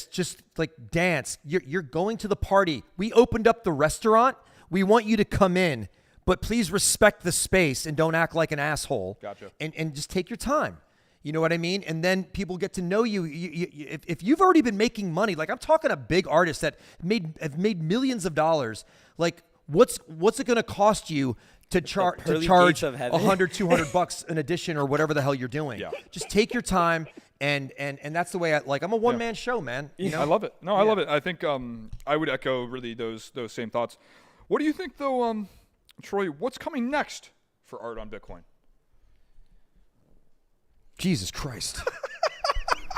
Just like dance. You're going to the party. We opened up the restaurant. We want you to come in, but please respect the space and don't act like an asshole. Gotcha. And just take your time. You know what I mean? And then people get to know you. If you've already been making money, like I'm talking to big artists that have made millions of dollars. Like what's it going to cost you to charge $100, $200 an edition or whatever the hell you're doing? Yeah. Just take your time. And that's the way I'm a one-man show, man. You know? I love it. No, I love it. I think I would echo really those same thoughts. What do you think, though, Troy? What's coming next for art on Bitcoin? Jesus Christ.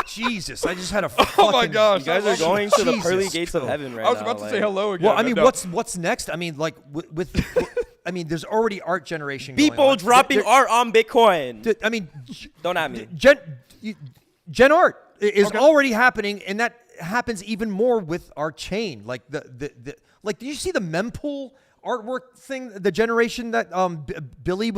Jesus, I just had a fucking... Oh, my gosh. You guys are going to the Jesus pearly gates of heaven right now. I was about to say hello again. Well, I mean, no. what's next? I mean, like, with I mean, there's already art generation going People on. dropping art on Bitcoin. I mean... Don't at me. Gen art is already happening, and that happens even more with our chain. Like like, did you see the mempool artwork thing? The generation that Billy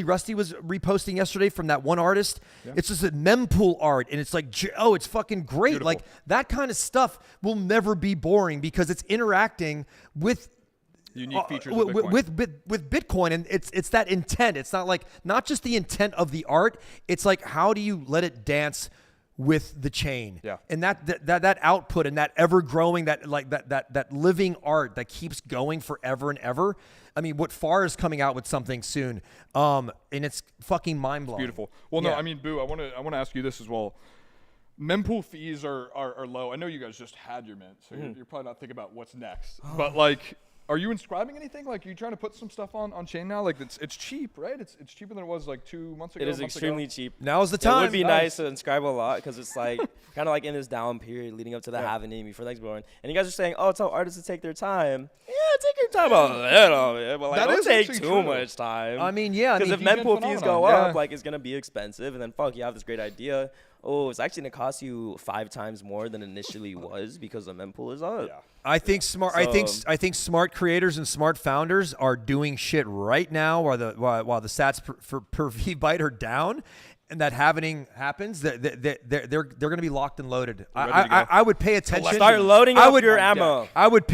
Rusty was reposting yesterday from that one artist. Yeah. It's just a mempool art, and it's like, oh, it's fucking great. Beautiful. Like that kind of stuff will never be boring because it's interacting with. Unique features of Bitcoin. with Bitcoin, and it's that intent. It's not just the intent of the art. It's like, how do you let it dance with the chain? Yeah. And that output and that ever growing, that living art that keeps going forever and ever. I mean, what Far is coming out with something soon, and it's fucking mind blowing. Beautiful. Well, no, I mean, Boo, I want to ask you this as well. Mempool fees are low. I know you guys just had your mint, so you're probably not thinking about what's next. But like, are you inscribing anything? Like, are you trying to put some stuff on chain now? Like, it's cheap, right? It's cheaper than it was like 2 months ago. It is extremely cheap. Now's the time. It would be nice to inscribe a lot because it's like kind of like in this down period leading up to the halvening before the next born. And you guys are saying, oh, tell artists to take their time. Yeah, take your time a little bit, but like, That don't is take actually too true. much time. I mean, yeah. Because if Event mempool fees go phenomenon, up, like it's gonna be expensive, and then fuck, you have this great idea. Oh, it's actually gonna cost you 5 times more than initially was because the mempool is up. Yeah. I think I think smart creators and smart founders are doing shit right now while the stats per V byte are down, and that halvening happens. They're going to be locked and loaded. I would pay attention. Start loading up your ammo. I would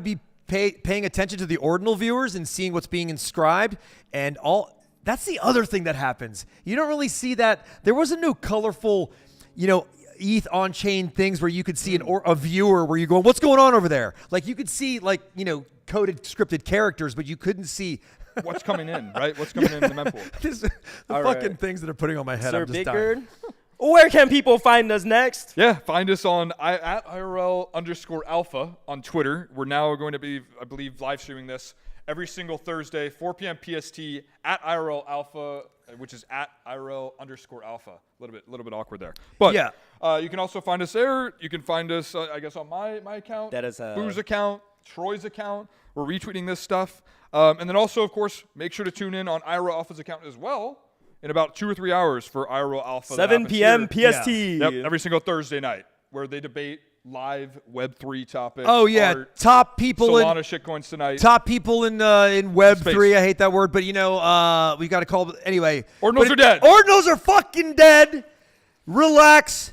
be paying attention to the ordinal viewers and seeing what's being inscribed and all. That's the other thing that happens. You don't really see that. There wasn't no colorful, ETH on-chain things where you could see a viewer where you're going, what's going on over there? Like you could see coded scripted characters, but you couldn't see What's coming in, right? What's coming in the mempool? the fucking things that are putting on my head. Sir I'm just BitGod, where can people find us next? Yeah, find us on at IRL_alpha on Twitter. We're now going to be, I believe, live streaming this every single Thursday, 4 p.m. PST at IRL Alpha, which is at IRL_alpha. A little bit awkward there. But yeah. You can also find us there. You can find us, I guess, on my account, That is Boo's account, Troy's account. We're retweeting this stuff. And then also, of course, make sure to tune in on IRL Alpha's account as well in about 2 or 3 hours for IRL Alpha. 7 p.m. here. PST. Yep, every single Thursday night where they debate live Web3 topics. Oh yeah, art, top people Solana shitcoins tonight. Top people in Web3. Space. I hate that word, but we got to call anyway. Ordinals are dead. Ordinals are fucking dead. Relax.